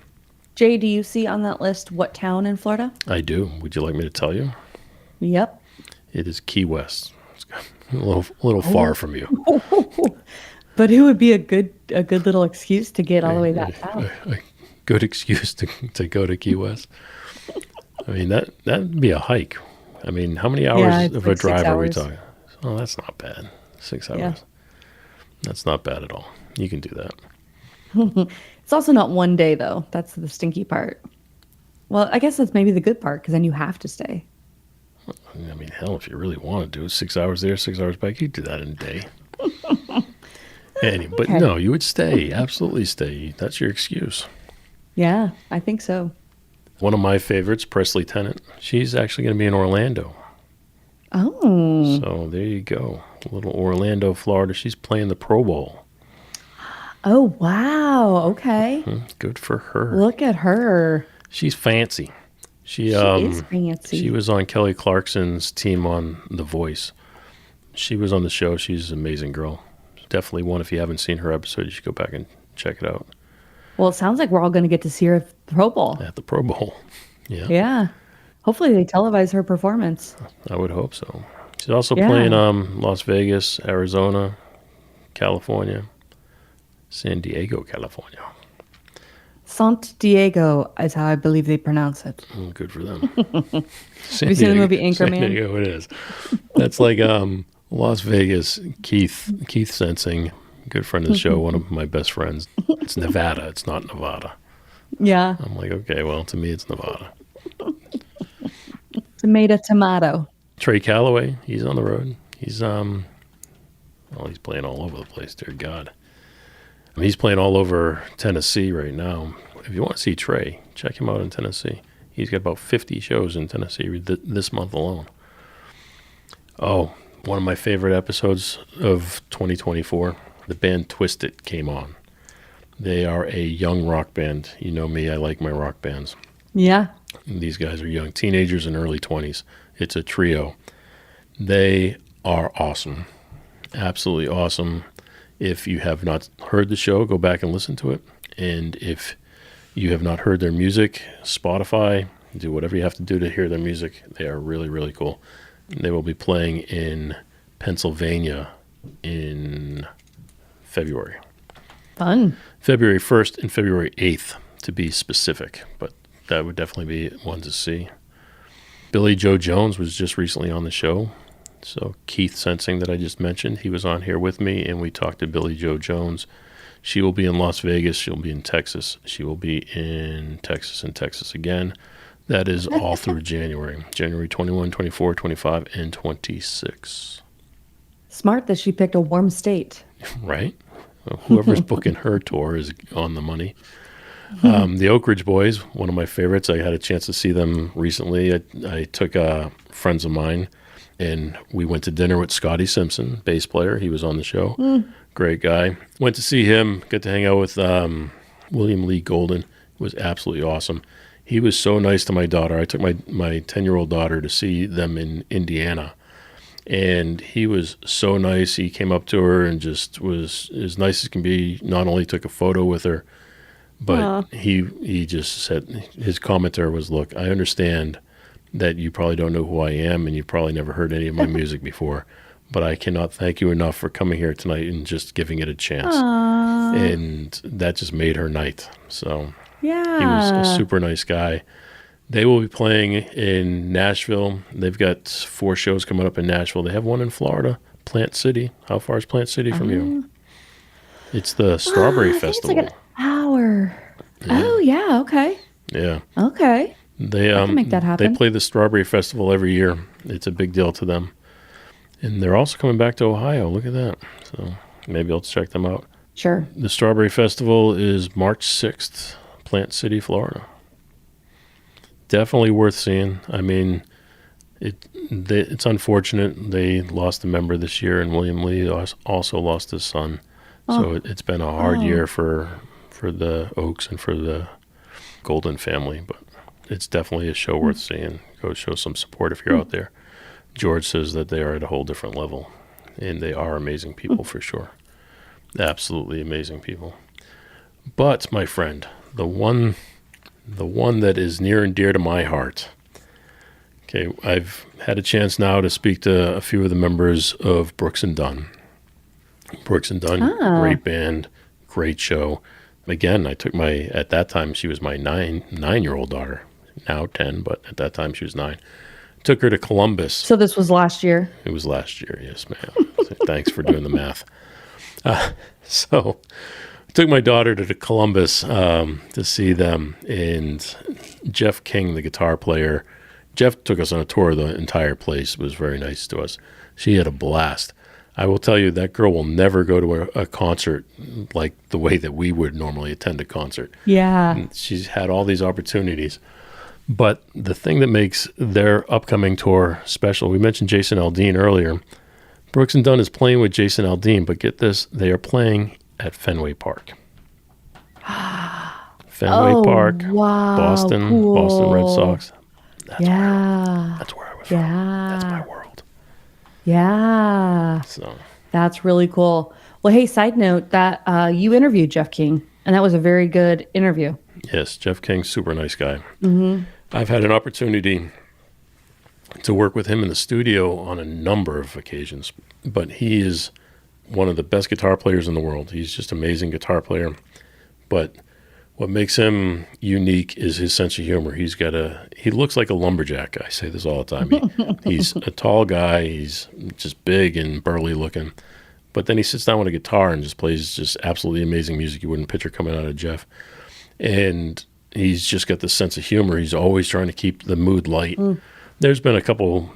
Jay, do you see on that list what town in Florida? I do. Would you like me to tell you? Yep. It is Key West. It's a little far from you. But it would be a good little excuse to get all the way back south. A good excuse to go to Key West. I mean, that'd be a hike. I mean, how many hours of a drive are we talking? Oh, that's not bad. 6 hours. Yeah. That's not bad at all. You can do that. It's also not one day, though. That's the stinky part. Well, I guess that's maybe the good part, because then you have to stay. I mean, hell, if you really want to do it, 6 hours there, 6 hours back, you could do that in a day. But no, you would stay. Absolutely stay. That's your excuse. Yeah, I think so. One of my favorites, Presley Tennant, she's actually going to be in Orlando. Oh. So there you go. A little Orlando, Florida. She's playing the Pro Bowl. Oh, wow. Okay. Good for her. Look at her. She's fancy. She is fancy. She was on Kelly Clarkson's team on The Voice. She was on the show. She's an amazing girl. Definitely one. If you haven't seen her episode, you should go back and check it out. Well, it sounds like we're all going to get to see her at the Pro Bowl. At the Pro Bowl. Yeah. Yeah. Hopefully they televise her performance. I would hope so. She's also playing Las Vegas, Arizona, California, San Diego, California. Sant Diego is how I believe they pronounce it. Good for them. Have you seen the movie Anchorman? San Diego it is. That's like Las Vegas, Keith Sensing, good friend of the show, one of my best friends. It's Nevada. It's not Nevada. Yeah. I'm like, okay, well, to me, it's Nevada. Tomato. Trey Calloway, he's on the road. He's he's playing all over the place, dear God. He's playing all over Tennessee right now. If you want to see Trey, check him out in Tennessee. He's got about 50 shows in Tennessee this month alone. Oh, one of my favorite episodes of 2024, the band Twisted came on. They are a young rock band. You know me, I like my rock bands. Yeah. These guys are young teenagers in early 20s. It's a trio. They are awesome. Absolutely awesome. If you have not heard the show, go back and listen to it. And if you have not heard their music, Spotify, do whatever you have to do to hear their music. They are really, really cool. They will be playing in Pennsylvania in February. Fun. February 1st and February 8th, to be specific. But that would definitely be one to see. Billy Joe Jones was just recently on the show. So Keith Sensing that I just mentioned, he was on here with me, and we talked to Billy Joe Jones. She will be in Las Vegas. She'll be in Texas. She will be in Texas and Texas again. That is all through January 21, 24, 25, and 26. Smart that she picked a warm state. Right? Whoever's booking her tour is on the money. The Oak Ridge Boys, one of my favorites. I had a chance to see them recently. I took friends of mine, and we went to dinner with Scotty Simpson, bass player. He was on the show. Great guy. Went to see him, got to hang out with William Lee Golden. It was absolutely awesome. He was so nice to my daughter. I took my 10-year-old daughter to see them in Indiana, and he was so nice. He came up to her and just was as nice as can be. Not only took a photo with her, but he just said, his commentary was, look, I understand that you probably don't know who I am and you've probably never heard any of my music before, but I cannot thank you enough for coming here tonight and just giving it a chance. And that just made her night. So Yeah. he was a super nice guy. They will be playing in Nashville. They've got 4 shows coming up in Nashville. They have one in Florida, Plant City. How far is Plant City from you? It's the Strawberry I think Festival. It's like an hour. Yeah. Oh, yeah. Okay. Yeah. Okay. They can make that happen. They play the Strawberry Festival every year. It's a big deal to them. And they're also coming back to Ohio. Look at that. So maybe I'll check them out. Sure. The Strawberry Festival is March 6th, Plant City, Florida. Definitely worth seeing. I mean, it's unfortunate they lost a member this year, and William Lee also lost his son. So it's been a hard year for the Oaks and for the Golden family, but it's definitely a show worth seeing. Go show some support if you're out there. George says that they are at a whole different level, and they are amazing people for sure. Absolutely amazing people. But, my friend, the one that is near and dear to my heart. Okay, I've had a chance now to speak to a few of the members of Brooks and Dunn. Brooks and Dunn, great band, great show. Again, I took at that time, she was my 9-year-old daughter, now 10, but at that time she was 9. Took her to Columbus. So this was last year? It was last year, yes, ma'am. Thanks for doing the math. So took my daughter to Columbus to see them, and Jeff King, the guitar player, Jeff took us on a tour of the entire place. It was very nice to us. She had a blast. I will tell you, that girl will never go to a concert like the way that we would normally attend a concert. Yeah. And she's had all these opportunities. But the thing that makes their upcoming tour special, we mentioned Jason Aldean earlier. Brooks and Dunn is playing with Jason Aldean, but get this, they are playing at Fenway Park. Fenway Park, wow, Boston, cool. Boston Red Sox. That's where I was from. That's my world. Yeah. So That's really cool. Well, hey, side note that you interviewed Jeff King, and that was a very good interview. yes, Jeff King's super nice guy. Mm-hmm. I've had an opportunity to work with him in the studio on a number of occasions, but he is one of the best guitar players in the world. He's just an amazing guitar player. But what makes him unique is his sense of humor. He looks like a lumberjack. I say this all the time. He's a tall guy. He's just big and burly looking. But then he sits down with a guitar and just plays just absolutely amazing music you wouldn't picture coming out of Jeff. And he's just got this sense of humor. He's always trying to keep the mood light. There's been a couple,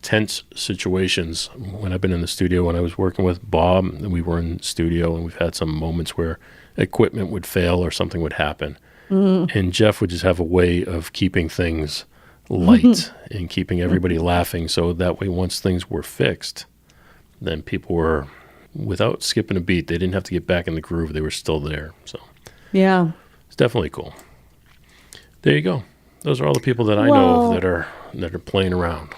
tense situations when I've been in the studio. When I was working with Bob, and we were in the studio, and we've had some moments where equipment would fail or something would happen. And Jeff would just have a way of keeping things light and keeping everybody laughing. So that way, once things were fixed, then people were, without skipping a beat, they didn't have to get back in the groove. They were still there. So Yeah. it's definitely cool. There you go. Those are all the people that I know of that are playing around.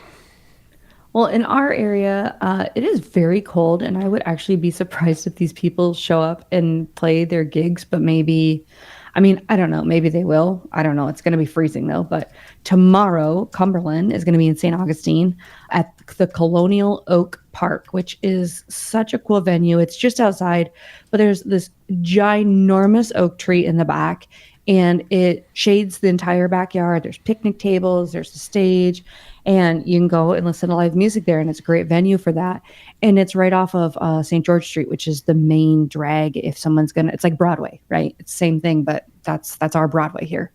Well, in our area, it is very cold, and I would actually be surprised if these people show up and play their gigs, but maybe, I don't know, maybe they will. I don't know. It's going to be freezing, though. But tomorrow, Cumberland is going to be in St. Augustine at the Colonial Oak Park, which is such a cool venue. It's just outside, but there's this ginormous oak tree in the back, and it shades the entire backyard. There's picnic tables, there's a stage, and you can go and listen to live music there, and it's a great venue for that. And it's right off of St. George Street, which is the main drag if someone's gonna, it's like Broadway, right? It's the same thing, but that's our Broadway here.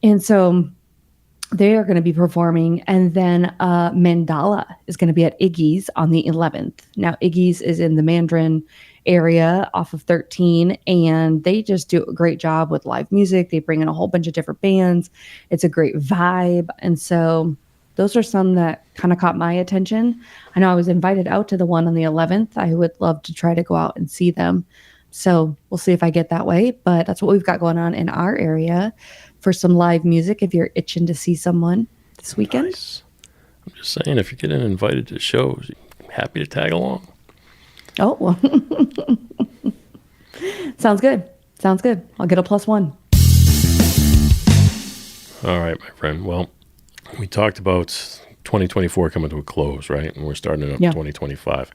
And so they are going to be performing, and then Mandala is going to be at Iggy's on the 11th. Now, Iggy's is in the Mandarin area off of 13, and they just do a great job with live music. They bring in a whole bunch of different bands. It's a great vibe. And so those are some that kind of caught my attention. I know I was invited out to the one on the 11th. I would love to try to go out and see them. So we'll see if I get that way, but that's what we've got going on in our area for some live music if you're itching to see someone this weekend. Nice. I'm just saying, if you're getting invited to shows, happy to tag along. Oh, well. Sounds good. Sounds good. I'll get a +1. All right, my friend. Well, we talked about 2024 coming to a close, right? And we're starting up 2025.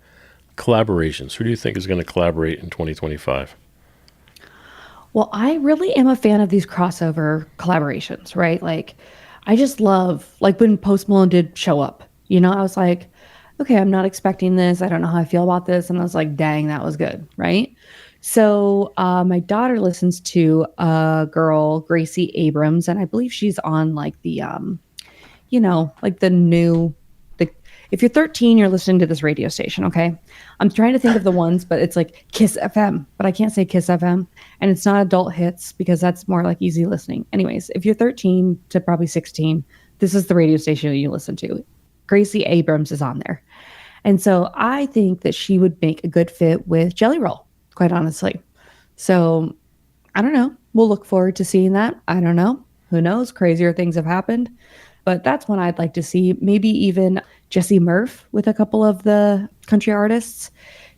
Collaborations. Who do you think is going to collaborate in 2025? Well, I really am a fan of these crossover collaborations, right? Like, I just love, like when Post Malone did Show Up, I was like, okay, I'm not expecting this. I don't know how I feel about this. And I was like, dang, that was good, right? So my daughter listens to a girl, Gracie Abrams, and I believe she's on like the, like the new, if you're 13, you're listening to this radio station, okay? I'm trying to think of the ones, but it's like Kiss FM, but I can't say Kiss FM. And it's not adult hits because that's more like easy listening. Anyways, if you're 13 to probably 16, this is the radio station that you listen to. Gracie Abrams is on there. And so I think that she would make a good fit with Jelly Roll, quite honestly. So I don't know. We'll look forward to seeing that. I don't know. Who knows? Crazier things have happened. But that's one I'd like to see. Maybe even Jessie Murph with a couple of the country artists.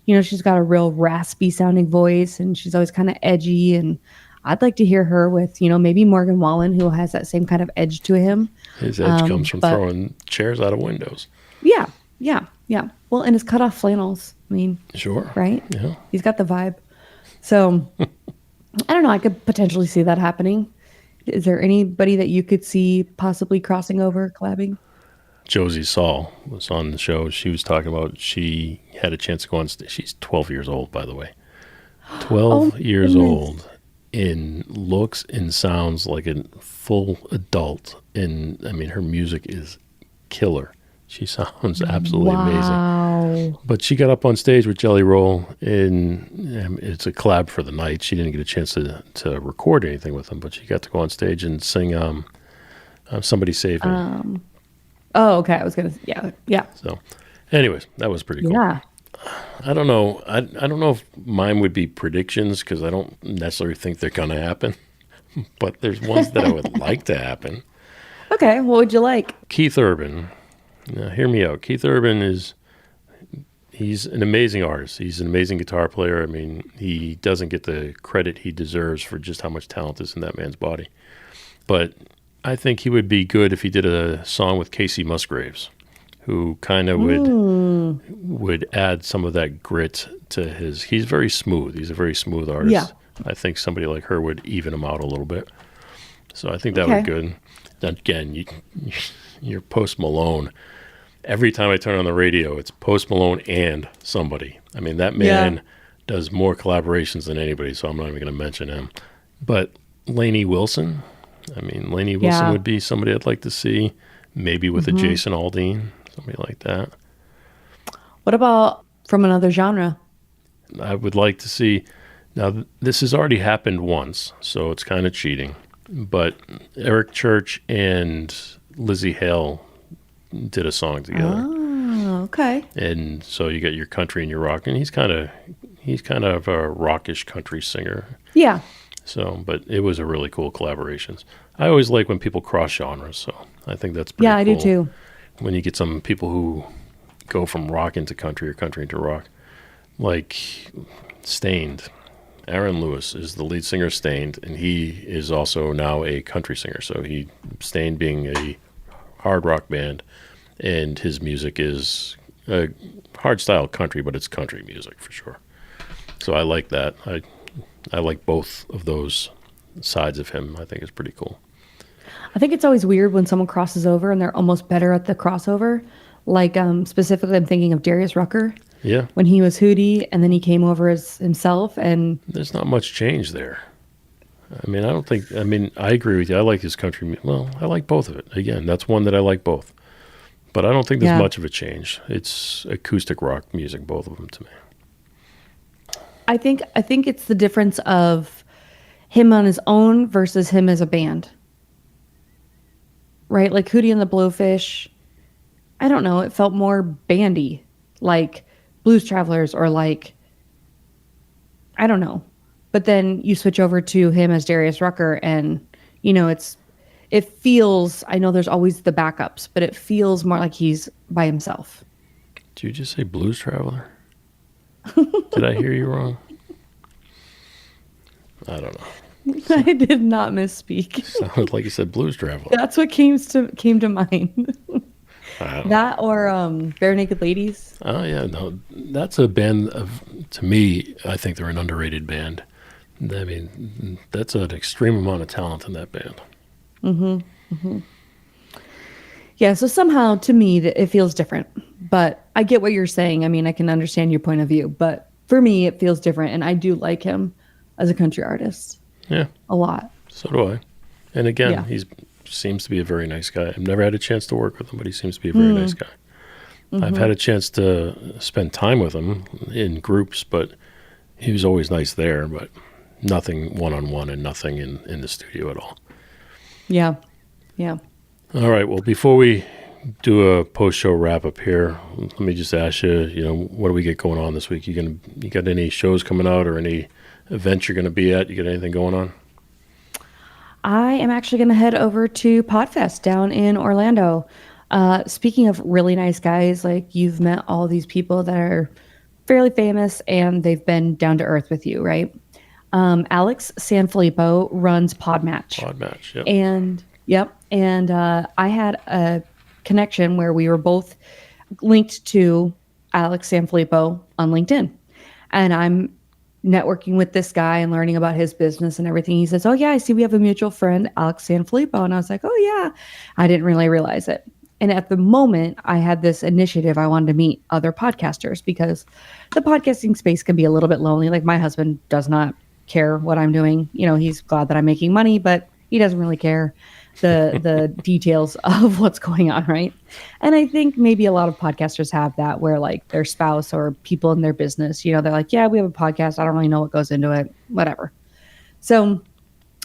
She's got a real raspy sounding voice, and she's always kind of edgy. And I'd like to hear her with, maybe Morgan Wallen, who has that same kind of edge to him. His edge comes from throwing chairs out of windows. Yeah. Well, and his cut off flannels. Sure. Right? Yeah. He's got the vibe. So I don't know. I could potentially see that happening. Is there anybody that you could see possibly crossing over, collabing? Josie Saul was on the show. She was talking about she had a chance to go on stage. She's 12 years old, by the way. 12 years old, and looks and sounds like a full adult. And her music is killer. She sounds absolutely amazing. But she got up on stage with Jelly Roll, and it's a collab for the night. She didn't get a chance to record anything with them, but she got to go on stage and sing Somebody Save Me. Oh, okay. I was going to, yeah. So anyways, that was pretty cool. Yeah. I don't know. I don't know if mine would be predictions because I don't necessarily think they're going to happen, but there's ones that I would like to happen. Okay. What would you like? Keith Urban. Now, hear me out. Keith Urban he's an amazing artist. He's an amazing guitar player. He doesn't get the credit he deserves for just how much talent is in that man's body. But I think he would be good if he did a song with Casey Musgraves, who kind of would add some of that grit to his. He's very smooth. He's a very smooth artist. Yeah. I think somebody like her would even him out a little bit. So I think that would be good. Then again, you're Post Malone. Every time I turn on the radio, it's Post Malone and somebody. That man does more collaborations than anybody, so I'm not even going to mention him. But Lainey Wilson, Lainey Wilson would be somebody I'd like to see. maybe with a Jason Aldean, somebody like that. What about from another genre? I would like to see. Now, this has already happened once, so it's kind of cheating. But Eric Church and Lizzy Hale did a song together. Oh, okay. And so you got your country and your rock, and he's kind of a rockish country singer. Yeah. So, but it was a really cool collaboration. I always like when people cross genres, so I think that's pretty cool. Yeah, I do too. When you get some people who go from rock into country or country into rock, like Stained. Aaron Lewis is the lead singer of Stained, and he is also now a country singer. So Stained being a hard rock band, and his music is a hard style country, but it's country music for sure. So I like that. I like both of those sides of him. I think it's pretty cool. I think it's always weird when someone crosses over and they're almost better at the crossover. Like specifically, I'm thinking of Darius Rucker. Yeah. When he was Hootie and then he came over as himself, and there's not much change there. I agree with you. I like his country. Well, I like both of it. Again, that's one that I like both. But I don't think there's much of a change. It's acoustic rock music, both of them to me. I think it's the difference of him on his own versus him as a band. Right? Like Hootie and the Blowfish, I don't know, it felt more bandy, like Blues Travelers, or like, I don't know. But then you switch over to him as Darius Rucker, and it feels, I know there's always the backups, but it feels more like he's by himself. Did you just say Blues Traveler? Did I hear you wrong? I don't know. I did not misspeak. Sounded like you said Blues Traveler. That's what came to mind. That or Bare Naked Ladies. Oh yeah, no, that's a band to me, I think they're an underrated band. I mean, that's an extreme amount of talent in that band. Yeah, so somehow to me it feels different, but I get what you're saying. I mean, I can understand your point of view, but for me it feels different, and I do like him as a country artist. Yeah, a lot. So do I. And again, he seems to be a very nice guy. I've never had a chance to work with him, but he seems to be a very nice guy. I've had a chance to spend time with him in groups, but he was always nice there, but nothing one-on-one and nothing in the studio at all. Yeah. All right, well, before we do a post-show wrap-up here, let me just ask you, what do we get going on this week? You got any shows coming out or any events you're going to be at? You got anything going on? I am actually going to head over to Podfest down in Orlando. Speaking of really nice guys, like you've met all these people that are fairly famous and they've been down to earth with you, right? Alex Sanfilippo runs Podmatch. Yep. And I had a connection where we were both linked to Alex Sanfilippo on LinkedIn. And I'm networking with this guy and learning about his business and everything. He says, "Oh yeah, I see we have a mutual friend, Alex Sanfilippo." And I was like, "Oh yeah." I didn't really realize it. And at the moment I had this initiative. I wanted to meet other podcasters because the podcasting space can be a little bit lonely. Like my husband does not care what I'm doing. He's glad that I'm making money, but he doesn't really care the details of what's going on, right? And I think maybe a lot of podcasters have that where like their spouse or people in their business, they're like, "Yeah, we have a podcast. I don't really know what goes into it, whatever." So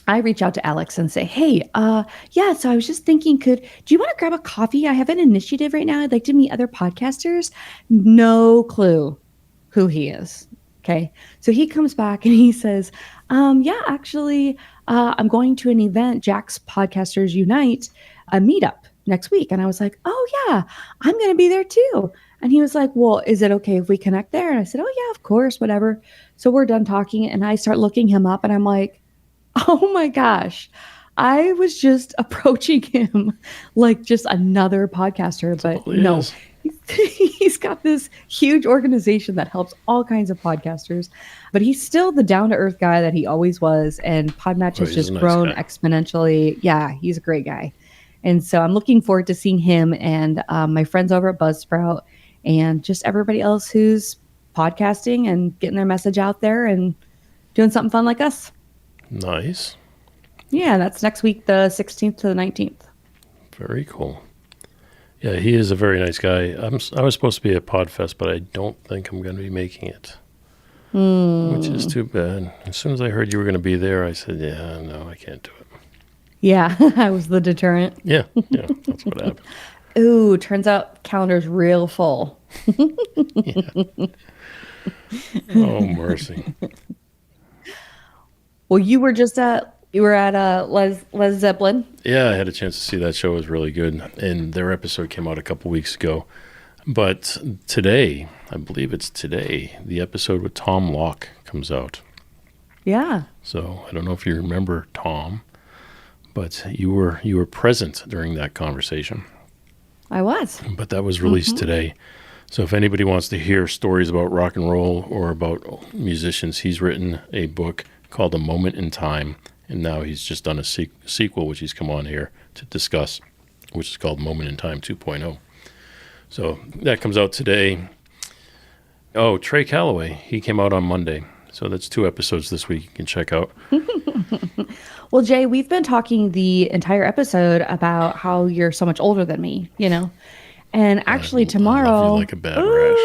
I reach out to Alex and say, "Hey, so I was just thinking, do you want to grab a coffee? I have an initiative right now. I'd like to meet other podcasters." No clue who he is. Okay. So he comes back and he says, "Yeah, actually, I'm going to an event, Jack's Podcasters Unite, a meetup next week." And I was like, "Oh yeah, I'm going to be there too." And he was like, "Well, is it okay if we connect there?" And I said, "Oh yeah, of course, whatever." So we're done talking and I start looking him up and I'm like, oh my gosh, I was just approaching him like just another podcaster, but no. He's got this huge organization that helps all kinds of podcasters, but he's still the down-to-earth guy that he always was, and Podmatch has just grown exponentially. Yeah, he's a great guy. And so I'm looking forward to seeing him and my friends over at Buzzsprout and just everybody else who's podcasting and getting their message out there and doing something fun like us. Nice. Yeah, that's next week, the 16th to the 19th. Very cool. Yeah, he is a very nice guy. I was supposed to be at Podfest, but I don't think I'm going to be making it, which is too bad. As soon as I heard you were going to be there, I said, yeah, no, I can't do it. Yeah, I was the deterrent. Yeah, that's what happened. Ooh, turns out calendar's real full. Oh, mercy. Well, you were at Lez Zeppelin. Yeah, I had a chance to see that show. It was really good. And their episode came out a couple weeks ago. But today, I believe it's today, the episode with Tom Locke comes out. Yeah. So I don't know if you remember Tom, but you were present during that conversation. I was. But that was released today. So if anybody wants to hear stories about rock and roll or about musicians, he's written a book called A Moment in Time. And now he's just done a sequel, which he's come on here to discuss, which is called Moment in Time 2.0. So that comes out today. Oh, Trey Calloway, he came out on Monday. So that's 2 episodes this week you can check out. Well, Jay, we've been talking the entire episode about how you're so much older than me, And actually tomorrow... I love you like a bad rash.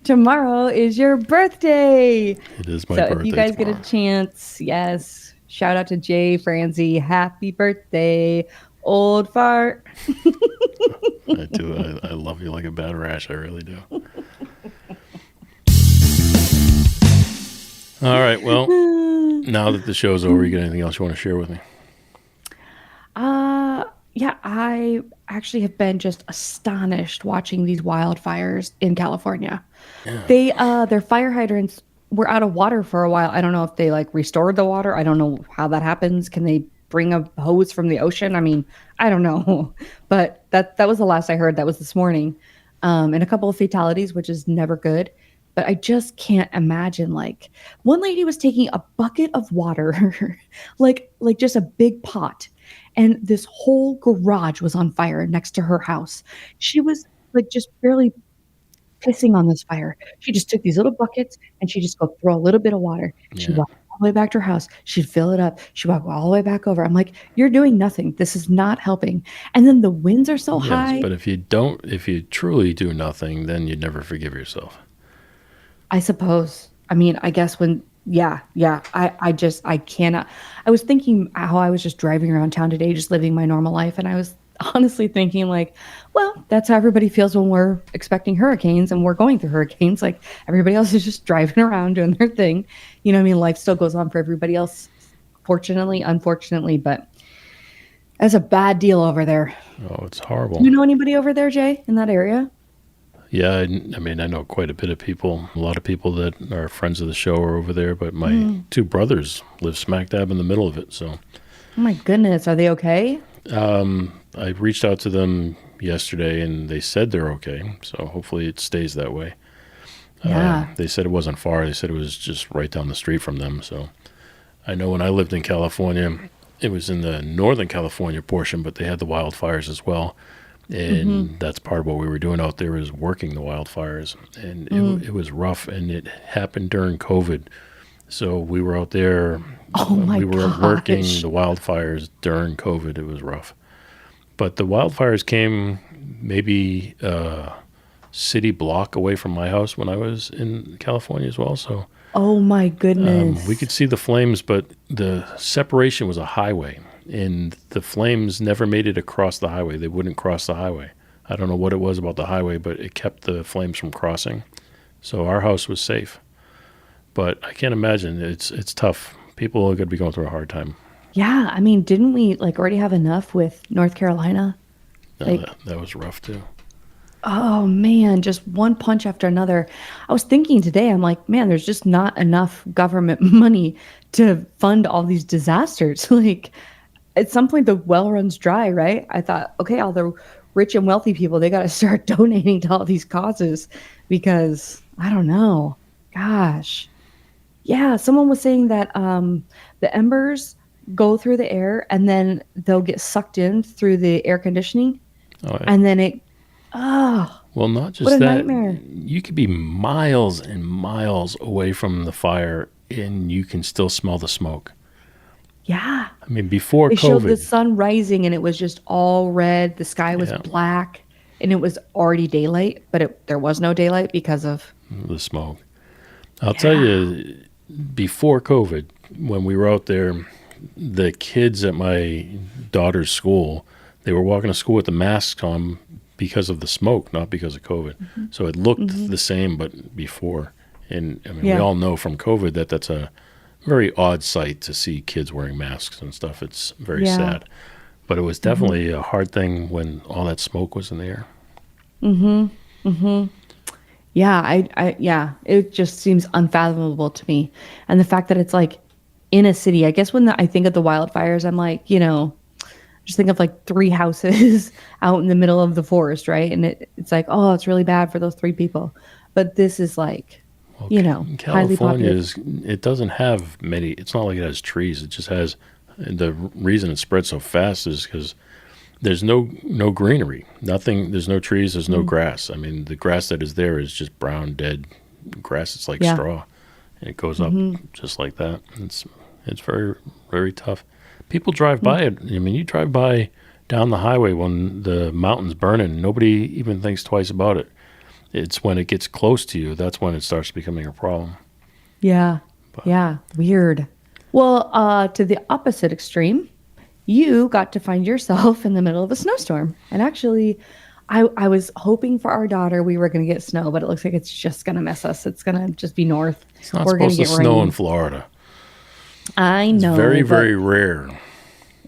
Tomorrow is your birthday. It is my birthday. So if you guys tomorrow. get a chance, yes, shout out to Jay Franzi. Happy birthday, old fart. I do. I love you like a bad rash. I really do. All right. Well, now that the show's over, you got anything else you want to share with me? Yeah, I actually have been just astonished watching these wildfires in California. Yeah. Their fire hydrants were out of water for a while. I don't know if they restored the water. I don't know how that happens. Can they bring a hose from the ocean? I mean, I don't know. But that was the last I heard. That was this morning. And a couple of fatalities, which is never good. But I just can't imagine, one lady was taking a bucket of water, like just a big pot. And this whole garage was on fire next to her house. She was just barely pissing on this fire. She just took these little buckets and she just go throw a little bit of water. She'd walk all the way back to her house. She'd fill it up. She'd walk all the way back over. I'm like, you're doing nothing. This is not helping. And then the winds are so high. But if you truly do nothing, then you'd never forgive yourself. I suppose. I mean, I guess I cannot. I was thinking how I was just driving around town today, just living my normal life. And I was honestly thinking well, that's how everybody feels when we're expecting hurricanes and we're going through hurricanes. Everybody else is just driving around doing their thing. Life still goes on for everybody else, fortunately, unfortunately, but that's a bad deal over there. Oh, it's horrible. Do you know anybody over there, Jay, in that area? Yeah, I know quite a bit of people. A lot of people that are friends of the show are over there, but my 2 brothers live smack dab in the middle of it. So, oh my goodness, are they okay? I reached out to them yesterday, and they said they're okay. So hopefully it stays that way. Yeah. They said it wasn't far. They said it was just right down the street from them. So I know when I lived in California, it was in the Northern California portion, but they had the wildfires as well. And that's part of what we were doing out there is working the wildfires. And it was rough, and it happened during COVID. So we were out there. We were working the wildfires during COVID. It was rough. But the wildfires came maybe a city block away from my house when I was in California as well. So oh my goodness. We could see the flames, but the separation was a highway. And the flames never made it across the highway. They wouldn't cross the highway. I don't know what it was about the highway, but it kept the flames from crossing. So our house was safe. But I can't imagine. It's tough. People are going to be going through a hard time. Yeah. I mean, didn't we already have enough with North Carolina? No, that was rough too. Oh man, just one punch after another. I was thinking today, I'm like, man, there's just not enough government money to fund all these disasters. At some point the well runs dry, right? I thought, okay, all the rich and wealthy people, they got to start donating to all these causes because I don't know. Gosh. Yeah. Someone was saying that the embers go through the air and then they'll get sucked in through the air conditioning. Oh, yeah. And then well, not just what a that. Nightmare. You could be miles and miles away from the fire and you can still smell the smoke. Yeah. I mean, before They showed the COVID, sun rising and it was just all red. The sky was black and it was already daylight, but there was no daylight because of the smoke. I'll tell you, before COVID, when we were out there, the kids at my daughter's school, they were walking to school with the masks on because of the smoke, not because of COVID. So it looked the same, but before. And I mean, we all know from COVID that that's a very odd sight to see kids wearing masks and stuff. It's very sad. But it was definitely a hard thing when all that smoke was in the air. Yeah, it just seems unfathomable to me. And the fact that it's like in a city, I guess when I think of the wildfires, I'm like, just think of like 3 houses out in the middle of the forest, right? And it's like, oh, it's really bad for those 3 people. But this is like, highly California popular. it doesn't have many, it's not like it has trees. It just has, the reason it spreads so fast is because there's no greenery, nothing, there's no trees, there's no grass. I mean, the grass that is there is just brown, dead grass. It's like straw. And it goes up just like that. It's very, very tough. People drive by it. I mean, you drive by down the highway when the mountain's burning, nobody even thinks twice about it. It's when it gets close to you, that's when it starts becoming a problem. Yeah. Weird. Well, to the opposite extreme, you got to find yourself in the middle of a snowstorm. And actually, I was hoping for our daughter we were going to get snow, but it looks like it's just going to mess us. It's going to just be north. It's not supposed to snow in Florida. I know. It's very, very rare.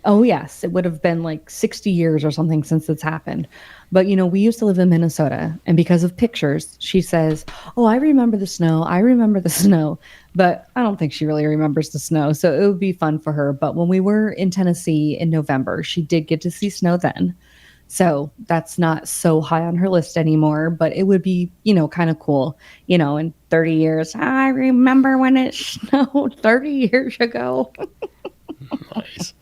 Oh, yes. It would have been like 60 years or something since it's happened. But, we used to live in Minnesota. And because of pictures, she says, oh, I remember the snow. I remember the snow. But I don't think she really remembers the snow. So it would be fun for her. But when we were in Tennessee in November, she did get to see snow then. So that's not so high on her list anymore. But it would be, kind of cool. In 30 years, I remember when it snowed 30 years ago. Nice.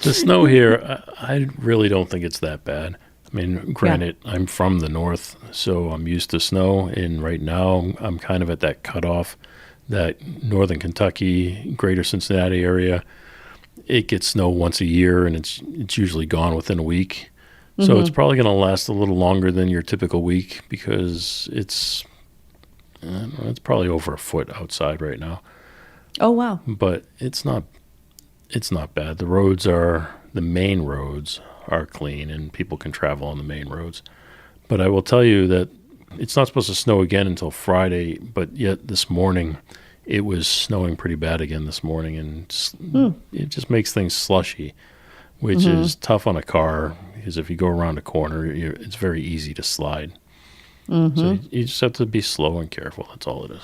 The snow here, I really don't think it's that bad. I mean, granted, I'm from the north, so I'm used to snow. And right now, I'm kind of at that cutoff, that northern Kentucky, greater Cincinnati area. It gets snow once a year, and it's usually gone within a week. So it's probably going to last a little longer than your typical week because it's probably over a foot outside right now. Oh, wow. But it's not bad. The main roads are clean and people can travel on the main roads. But I will tell you that it's not supposed to snow again until Friday, but yet this morning it was snowing pretty bad again this morning, and it just makes things slushy, which is tough on a car because if you go around a corner, it's very easy to slide. So you just have to be slow and careful. That's all it is.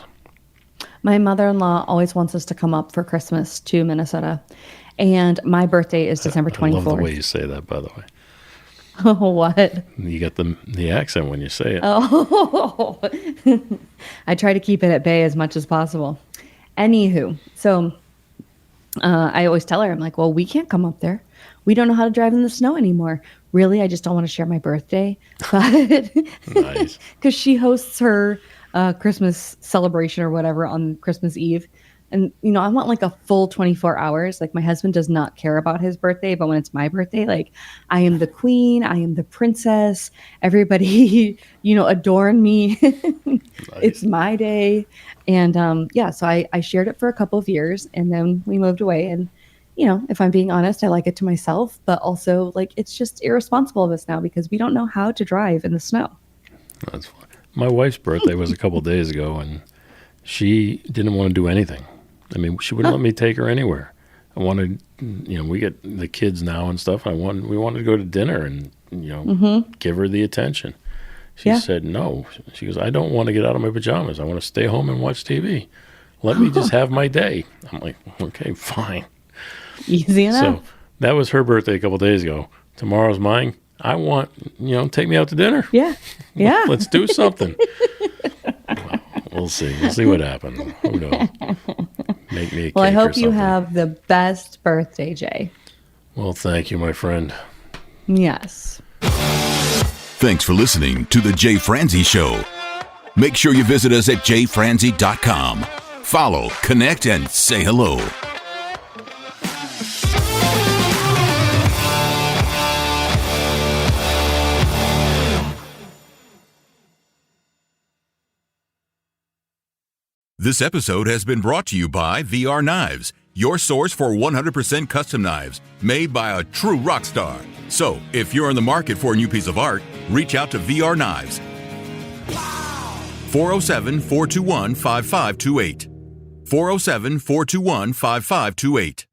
My mother-in-law always wants us to come up for Christmas to Minnesota. And my birthday is December 24th. I love the way you say that, by the way. Oh, what? You get the accent when you say it. Oh, I try to keep it at bay as much as possible. Anywho, so I always tell her, I'm like, well, we can't come up there. We don't know how to drive in the snow anymore. Really, I just don't want to share my birthday. But Nice. Because she hosts her Christmas celebration or whatever on Christmas Eve. And, I want like a full 24 hours. Like my husband does not care about his birthday, but when it's my birthday, like I am the queen, I am the princess. Everybody, adorn me. Nice. It's my day. And so I shared it for a couple of years and then we moved away. And, if I'm being honest, I like it to myself, but also like it's just irresponsible of us now because we don't know how to drive in the snow. That's fine. My wife's birthday was a couple of days ago and she didn't want to do anything. I mean, she wouldn't let me take her anywhere. I wanted, we get the kids now and stuff. We wanted to go to dinner and, give her the attention. She said, no. She goes, I don't want to get out of my pajamas. I want to stay home and watch TV. Let me just have my day. I'm like, okay, fine. Easy enough. So that was her birthday a couple of days ago. Tomorrow's mine. I want, take me out to dinner. Yeah. Yeah. Let's do something. We'll see. We'll see what happens. Who knows? Make me a cake. Well, I hope or something. you have the best birthday, Jay. Well, thank you, my friend. Yes. Thanks for listening to The Jay Franzi Show. Make sure you visit us at jfranzi.com. Follow, connect, and say hello. This episode has been brought to you by VR Knives, your source for 100% custom knives made by a true rock star. So, if you're in the market for a new piece of art, reach out to VR Knives. 407-421-5528. 407-421-5528.